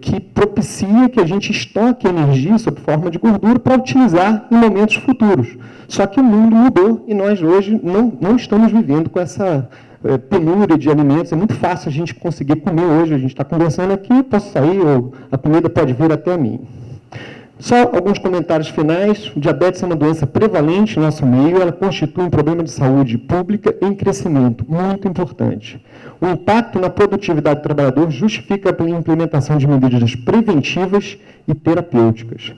que propicia que a gente estoque energia sob forma de gordura para utilizar em momentos futuros. Só que o mundo mudou e nós hoje não estamos vivendo com essa penúria de alimentos. É muito fácil a gente conseguir comer hoje. A gente está conversando aqui, posso sair, ou a comida pode vir até a mim. Só alguns comentários finais. O diabetes é uma doença prevalente no nosso meio, ela constitui um problema de saúde pública em crescimento, muito importante. O impacto na produtividade do trabalhador justifica a implementação de medidas preventivas e terapêuticas.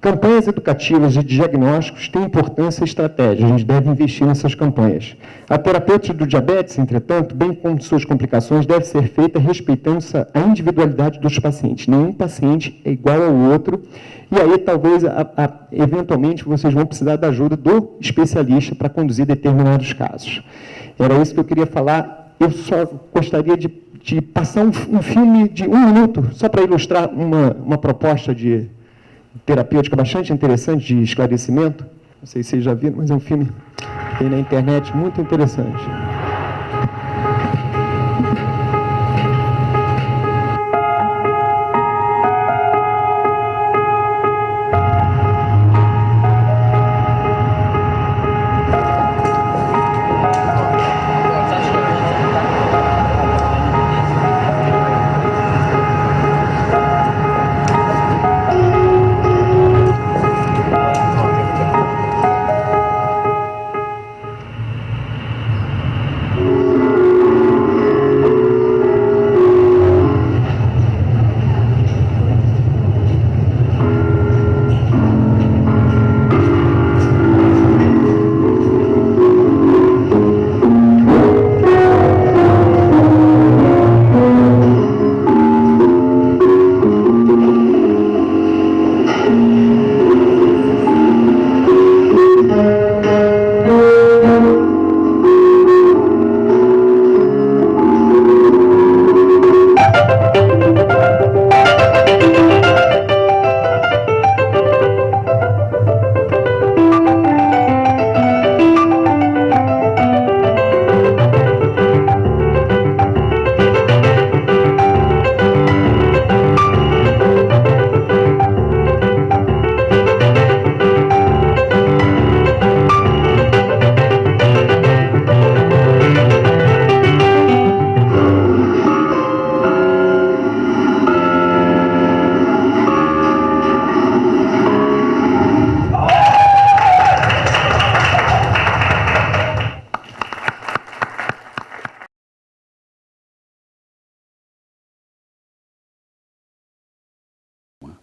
Campanhas educativas e de diagnósticos têm importância e estratégia. A gente deve investir nessas campanhas. A terapêutica do diabetes, entretanto, bem como suas complicações, deve ser feita respeitando a individualidade dos pacientes. Nenhum paciente é igual ao outro. E aí, talvez, eventualmente, vocês vão precisar da ajuda do especialista para conduzir determinados casos. Era isso que eu queria falar. Eu só gostaria de passar um filme de 1 minuto, só para ilustrar uma proposta de terapêutica bastante interessante, de esclarecimento. Não sei se vocês já viram, mas é um filme que tem na internet muito interessante.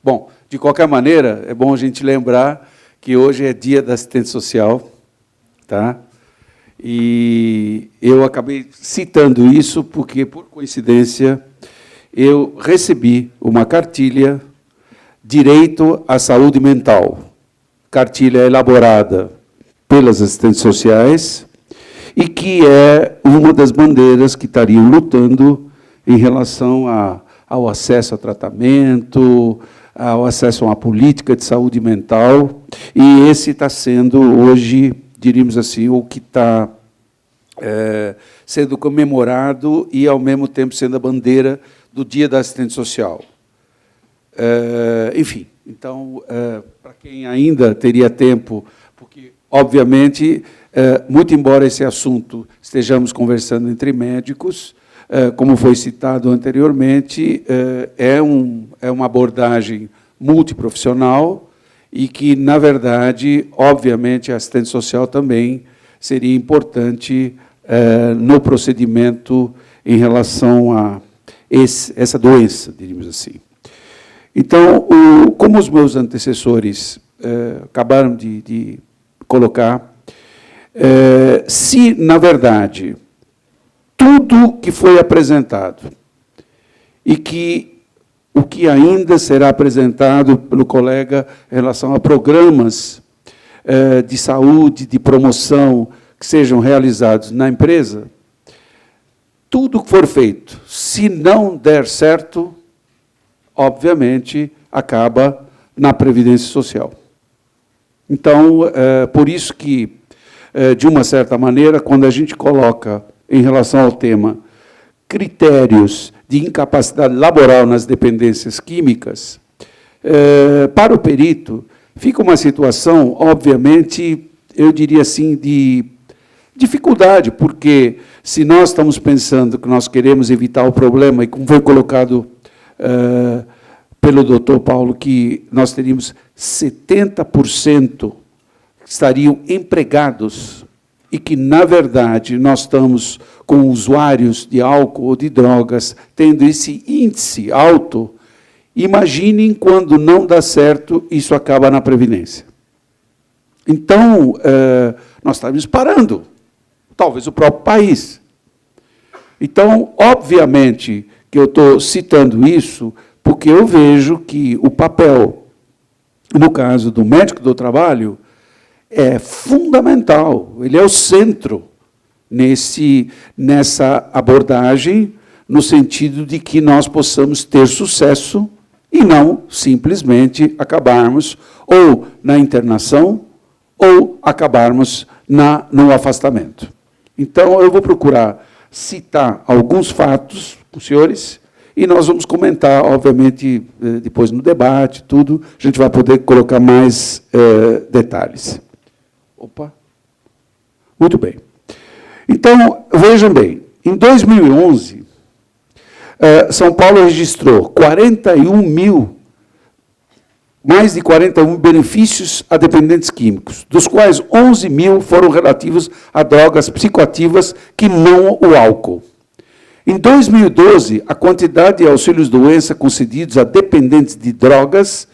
Bom, de qualquer maneira, é bom a gente lembrar que hoje é dia da assistência social, tá? E eu acabei citando isso porque, por coincidência, eu recebi uma cartilha Direito à Saúde Mental, cartilha elaborada pelas assistentes sociais e que é uma das bandeiras que estariam lutando em relação ao acesso a tratamento, ao acesso a uma política de saúde mental, e esse está sendo, hoje, diríamos assim, o que está sendo comemorado e, ao mesmo tempo, sendo a bandeira do Dia da Assistente Social. Enfim, então, para quem ainda teria tempo, porque, obviamente, muito embora esse assunto estejamos conversando entre médicos, como foi citado anteriormente, é uma abordagem multiprofissional e que, na verdade, obviamente, a assistente social também seria importante no procedimento em relação a essa doença, diríamos assim. Então, como os meus antecessores acabaram de colocar, se, na verdade, tudo que foi apresentado e que o que ainda será apresentado pelo colega em relação a programas de saúde, de promoção, que sejam realizados na empresa, tudo que for feito, se não der certo, obviamente, acaba na Previdência Social. Então, por isso que, de uma certa maneira, quando a gente coloca, em relação ao tema, critérios de incapacidade laboral nas dependências químicas, para o perito, fica uma situação, obviamente, eu diria assim, de dificuldade, porque se nós estamos pensando que nós queremos evitar o problema, e como foi colocado pelo doutor Paulo, que nós teríamos 70% que estariam empregados e que, na verdade, nós estamos com usuários de álcool ou de drogas tendo esse índice alto, imaginem quando não dá certo, isso acaba na Previdência. Então, nós estamos parando, talvez o próprio país. Então, obviamente, que eu estou citando isso porque eu vejo que o papel, no caso do médico do trabalho, é fundamental, ele é o centro nessa abordagem, no sentido de que nós possamos ter sucesso e não simplesmente acabarmos ou na internação ou acabarmos no afastamento. Então, eu vou procurar citar alguns fatos com os senhores e nós vamos comentar, obviamente, depois no debate, tudo, a gente vai poder colocar mais detalhes. Opa! Muito bem. Então, vejam bem, em 2011, São Paulo registrou mais de 41 mil benefícios a dependentes químicos, dos quais 11 mil foram relativos a drogas psicoativas que não o álcool. Em 2012, a quantidade de auxílios-doença concedidos a dependentes de drogas,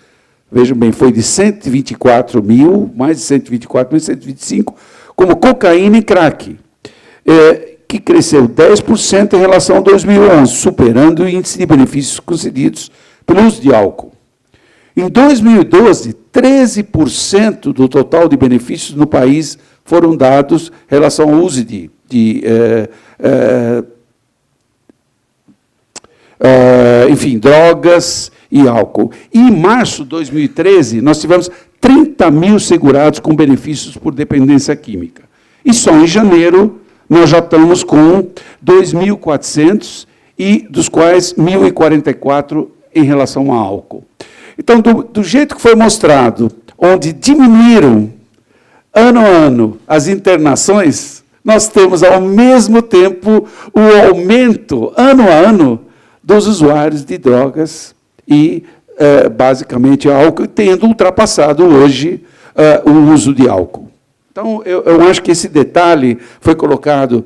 vejam bem, foi de 124 mil, mais de 124 mil, 125, como cocaína e crack, que cresceu 10% em relação a 2011, superando o índice de benefícios concedidos pelo uso de álcool. Em 2012, 13% do total de benefícios no país foram dados em relação ao uso enfim, drogas e álcool. E, em março de 2013, nós tivemos 30 mil segurados com benefícios por dependência química. E só em janeiro nós já estamos com 2.400, e dos quais 1.044 em relação ao álcool. Então, do jeito que foi mostrado, onde diminuíram ano a ano as internações, nós temos, ao mesmo tempo, o aumento, ano a ano, dos usuários de drogas e, basicamente, álcool, tendo ultrapassado hoje o uso de álcool. Então, eu acho que esse detalhe foi colocado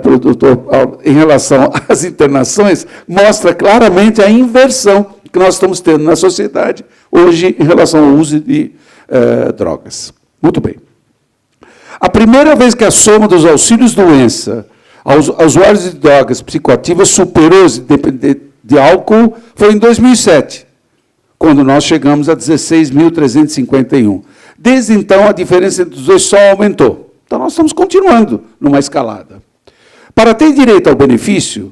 pelo doutor Paulo em relação às internações, mostra claramente a inversão que nós estamos tendo na sociedade hoje em relação ao uso de drogas. Muito bem. A primeira vez que a soma dos auxílios-doença aos usuários de drogas psicoativas superou os de álcool foi em 2007, quando nós chegamos a 16.351. Desde então, a diferença entre os dois só aumentou. Então, nós estamos continuando numa escalada. Para ter direito ao benefício,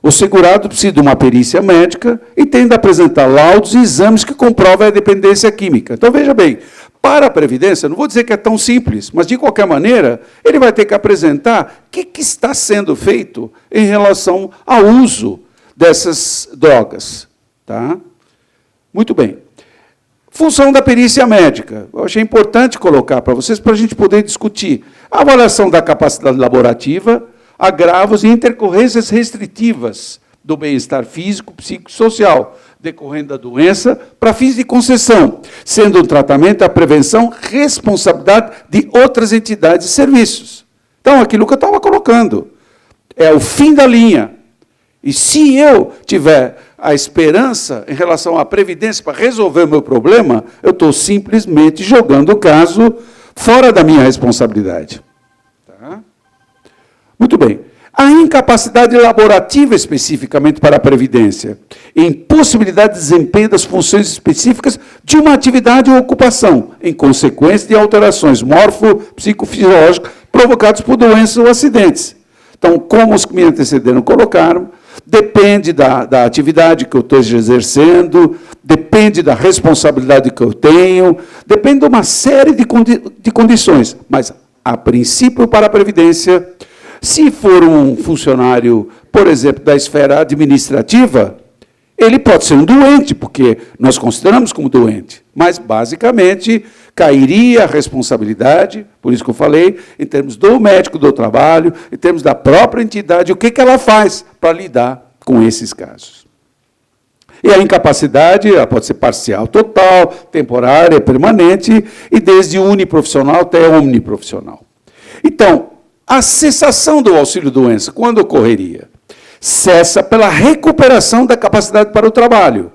o segurado precisa de uma perícia médica e tem de apresentar laudos e exames que comprovam a dependência química. Então, veja bem, para a Previdência, não vou dizer que é tão simples, mas, de qualquer maneira, ele vai ter que apresentar o que está sendo feito em relação ao uso dessas drogas. Tá? Muito bem. Função da perícia médica. Eu achei importante colocar para vocês, para a gente poder discutir. A avaliação da capacidade laborativa, agravos e intercorrências restritivas do bem-estar físico, psíquico e social, decorrendo da doença, para fins de concessão, sendo um tratamento a prevenção, responsabilidade de outras entidades e serviços. Então, aquilo que eu estava colocando, é o fim da linha. E se eu tiver a esperança em relação à Previdência para resolver o meu problema, eu estou simplesmente jogando o caso fora da minha responsabilidade. Tá? Muito bem. A incapacidade laborativa, especificamente para a Previdência, impossibilidade de desempenho das funções específicas de uma atividade ou ocupação, em consequência de alterações morfo-psicofisiológicas provocadas por doenças ou acidentes. Então, como os que me antecederam colocaram, depende da atividade que eu estou exercendo, depende da responsabilidade que eu tenho, depende de uma série de condições. Mas, a princípio, para a Previdência, se for um funcionário, por exemplo, da esfera administrativa, ele pode ser um doente, porque nós consideramos como doente. Mas, basicamente, cairia a responsabilidade, por isso que eu falei, em termos do médico do trabalho, em termos da própria entidade, o que ela faz para lidar com esses casos. E a incapacidade ela pode ser parcial, total, temporária, permanente, e desde uniprofissional até omniprofissional. Então, a cessação do auxílio-doença, quando ocorreria? Cessa pela recuperação da capacidade para o trabalho.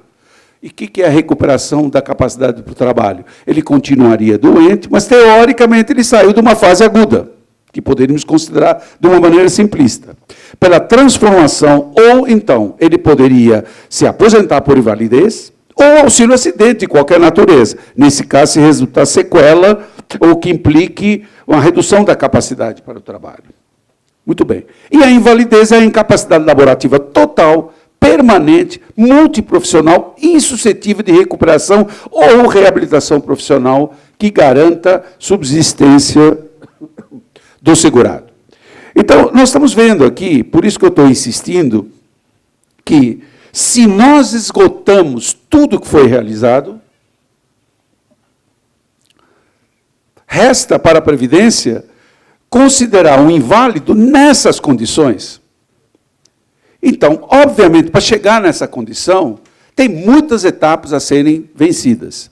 E o que é a recuperação da capacidade para o trabalho? Ele continuaria doente, mas, teoricamente, ele saiu de uma fase aguda, que poderíamos considerar de uma maneira simplista. Pela transformação, ou, então, ele poderia se aposentar por invalidez, ou auxílio-acidente de qualquer natureza. Nesse caso, se resultar sequela, ou que implique uma redução da capacidade para o trabalho. Muito bem. E a invalidez é a incapacidade laborativa total, permanente, multiprofissional, insuscetível de recuperação ou reabilitação profissional que garanta subsistência do segurado. Então, nós estamos vendo aqui, por isso que eu estou insistindo, que se nós esgotamos tudo que foi realizado, resta para a Previdência considerar um inválido nessas condições. Então, obviamente, para chegar nessa condição, tem muitas etapas a serem vencidas.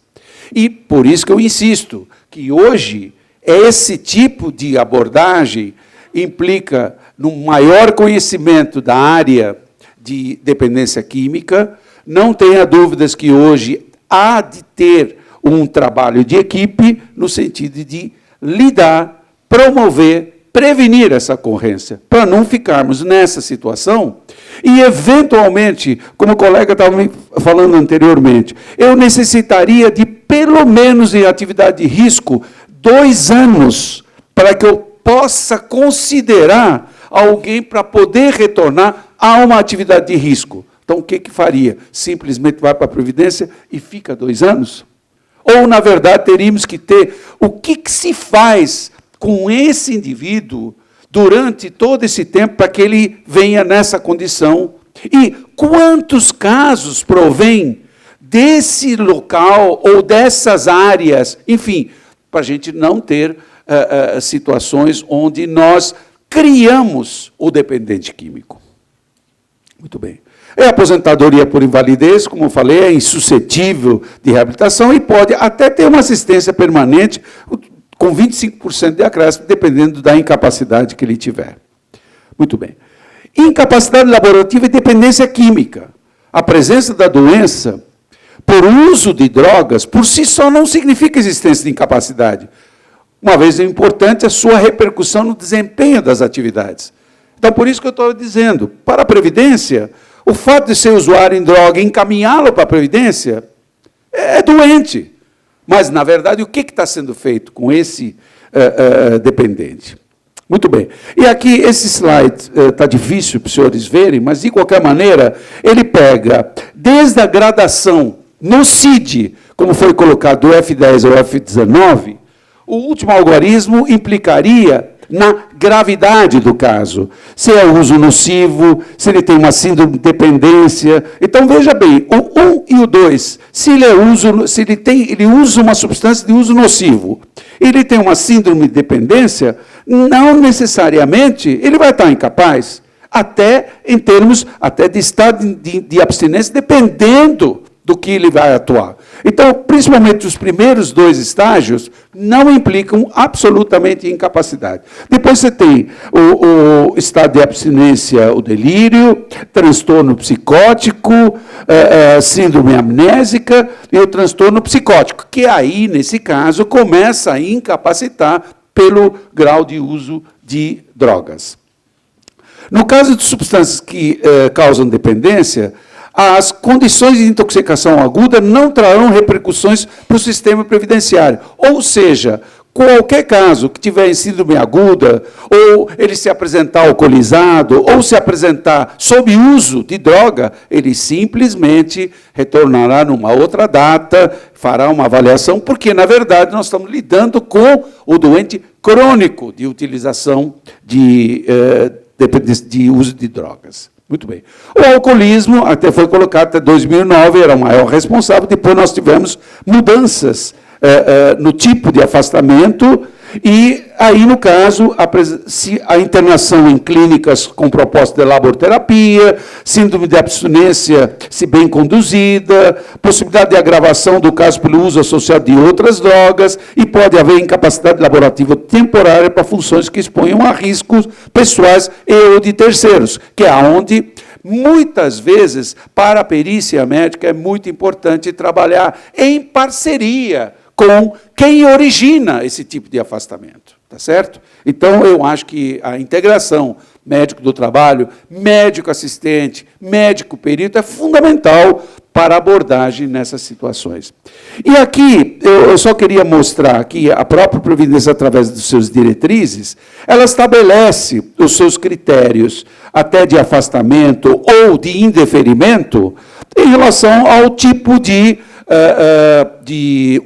E por isso que eu insisto que hoje esse tipo de abordagem implica num maior conhecimento da área de dependência química. Não tenha dúvidas que hoje há de ter um trabalho de equipe no sentido de lidar, promover, prevenir essa ocorrência, para não ficarmos nessa situação e, eventualmente, como o colega estava me falando anteriormente, eu necessitaria de, pelo menos em atividade de risco, 2 anos para que eu possa considerar alguém para poder retornar a uma atividade de risco. Então, o que faria? Simplesmente vai para a Previdência e fica 2 anos? Ou, na verdade, teríamos que ter o que se faz com esse indivíduo durante todo esse tempo para que ele venha nessa condição? E quantos casos provém desse local ou dessas áreas? Enfim, para a gente não ter situações onde nós criamos o dependente químico. Muito bem. A aposentadoria por invalidez, como eu falei, é insuscetível de reabilitação e pode até ter uma assistência permanente com 25% de acréscimo, dependendo da incapacidade que ele tiver. Muito bem. Incapacidade laborativa e dependência química. A presença da doença por uso de drogas, por si só, não significa existência de incapacidade. Uma vez é importante a sua repercussão no desempenho das atividades. Então, por isso que eu estou dizendo, para a Previdência, o fato de ser usuário em droga e encaminhá-lo para a Previdência é doente. Mas, na verdade, o que está sendo feito com esse dependente? Muito bem. E aqui, esse slide está difícil para os senhores verem, mas, de qualquer maneira, ele pega desde a gradação no CID, como foi colocado do F10 ao F19, o último algarismo implicaria na gravidade do caso. Se é uso nocivo, se ele tem uma síndrome de dependência. Então, veja bem, o 1 e o 2, se ele usa uma substância de uso nocivo, ele tem uma síndrome de dependência, não necessariamente ele vai estar incapaz, até em termos de estado de abstinência, dependendo do que ele vai atuar. Então, principalmente os primeiros 2 estágios não implicam absolutamente incapacidade. Depois você tem o estado de abstinência, o delírio, transtorno psicótico, síndrome amnésica e o transtorno psicótico, que aí, nesse caso, começa a incapacitar pelo grau de uso de drogas. No caso de substâncias que causam dependência, as condições de intoxicação aguda não trarão repercussões para o sistema previdenciário. Ou seja, qualquer caso que tiver em síndrome aguda, ou ele se apresentar alcoolizado, ou se apresentar sob uso de droga, ele simplesmente retornará numa outra data, fará uma avaliação, porque, na verdade, nós estamos lidando com o doente crônico de utilização de uso de drogas. Muito bem. O alcoolismo, até foi colocado até 2009, era o maior responsável, depois nós tivemos mudanças no tipo de afastamento, e aí, no caso, a internação em clínicas com proposta de laboterapia, síndrome de abstinência, se bem conduzida, possibilidade de agravação do caso pelo uso associado de outras drogas, e pode haver incapacidade laborativa temporária para funções que exponham a riscos pessoais e ou de terceiros, que é onde, muitas vezes, para a perícia médica, é muito importante trabalhar em parceria com quem origina esse tipo de afastamento, tá certo? Então, eu acho que a integração médico do trabalho, médico assistente, médico perito é fundamental para a abordagem nessas situações. E aqui, eu só queria mostrar que a própria Previdência, através dos seus diretrizes, ela estabelece os seus critérios, até de afastamento ou de indeferimento, em relação ao tipo de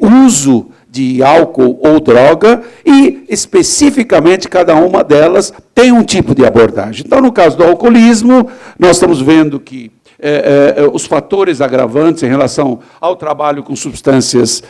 uso de álcool ou droga, e, especificamente, cada uma delas tem um tipo de abordagem. Então, no caso do alcoolismo, nós estamos vendo que os fatores agravantes em relação ao trabalho com substâncias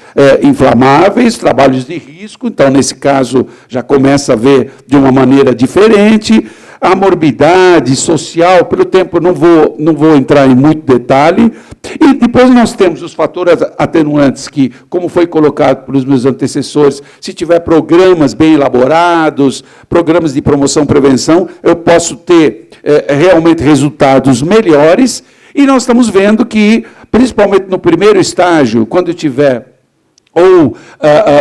inflamáveis, trabalhos de risco, então, nesse caso, já começa a ver de uma maneira diferente. A morbidade social, pelo tempo não vou entrar em muito detalhe. E depois nós temos os fatores atenuantes que, como foi colocado pelos meus antecessores, se tiver programas bem elaborados, programas de promoção e prevenção, eu posso ter realmente resultados melhores. E nós estamos vendo que, principalmente no primeiro estágio, quando tiver ou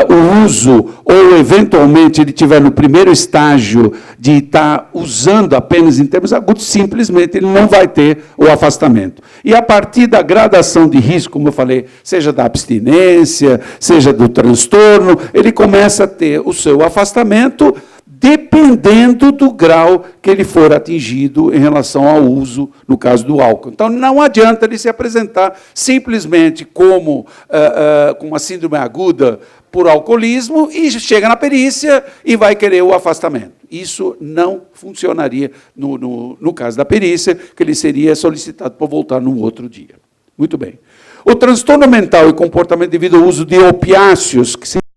o uso, ou eventualmente ele estiver no primeiro estágio de estar usando apenas em termos agudos, simplesmente ele não vai ter o afastamento. E a partir da gradação de risco, como eu falei, seja da abstinência, seja do transtorno, ele começa a ter o seu afastamento, dependendo do grau que ele for atingido em relação ao uso, no caso do álcool. Então, não adianta ele se apresentar simplesmente como com uma síndrome aguda por alcoolismo e chega na perícia e vai querer o afastamento. Isso não funcionaria no caso da perícia, que ele seria solicitado para voltar num outro dia. Muito bem. O transtorno mental e comportamento devido ao uso de opiáceos, que se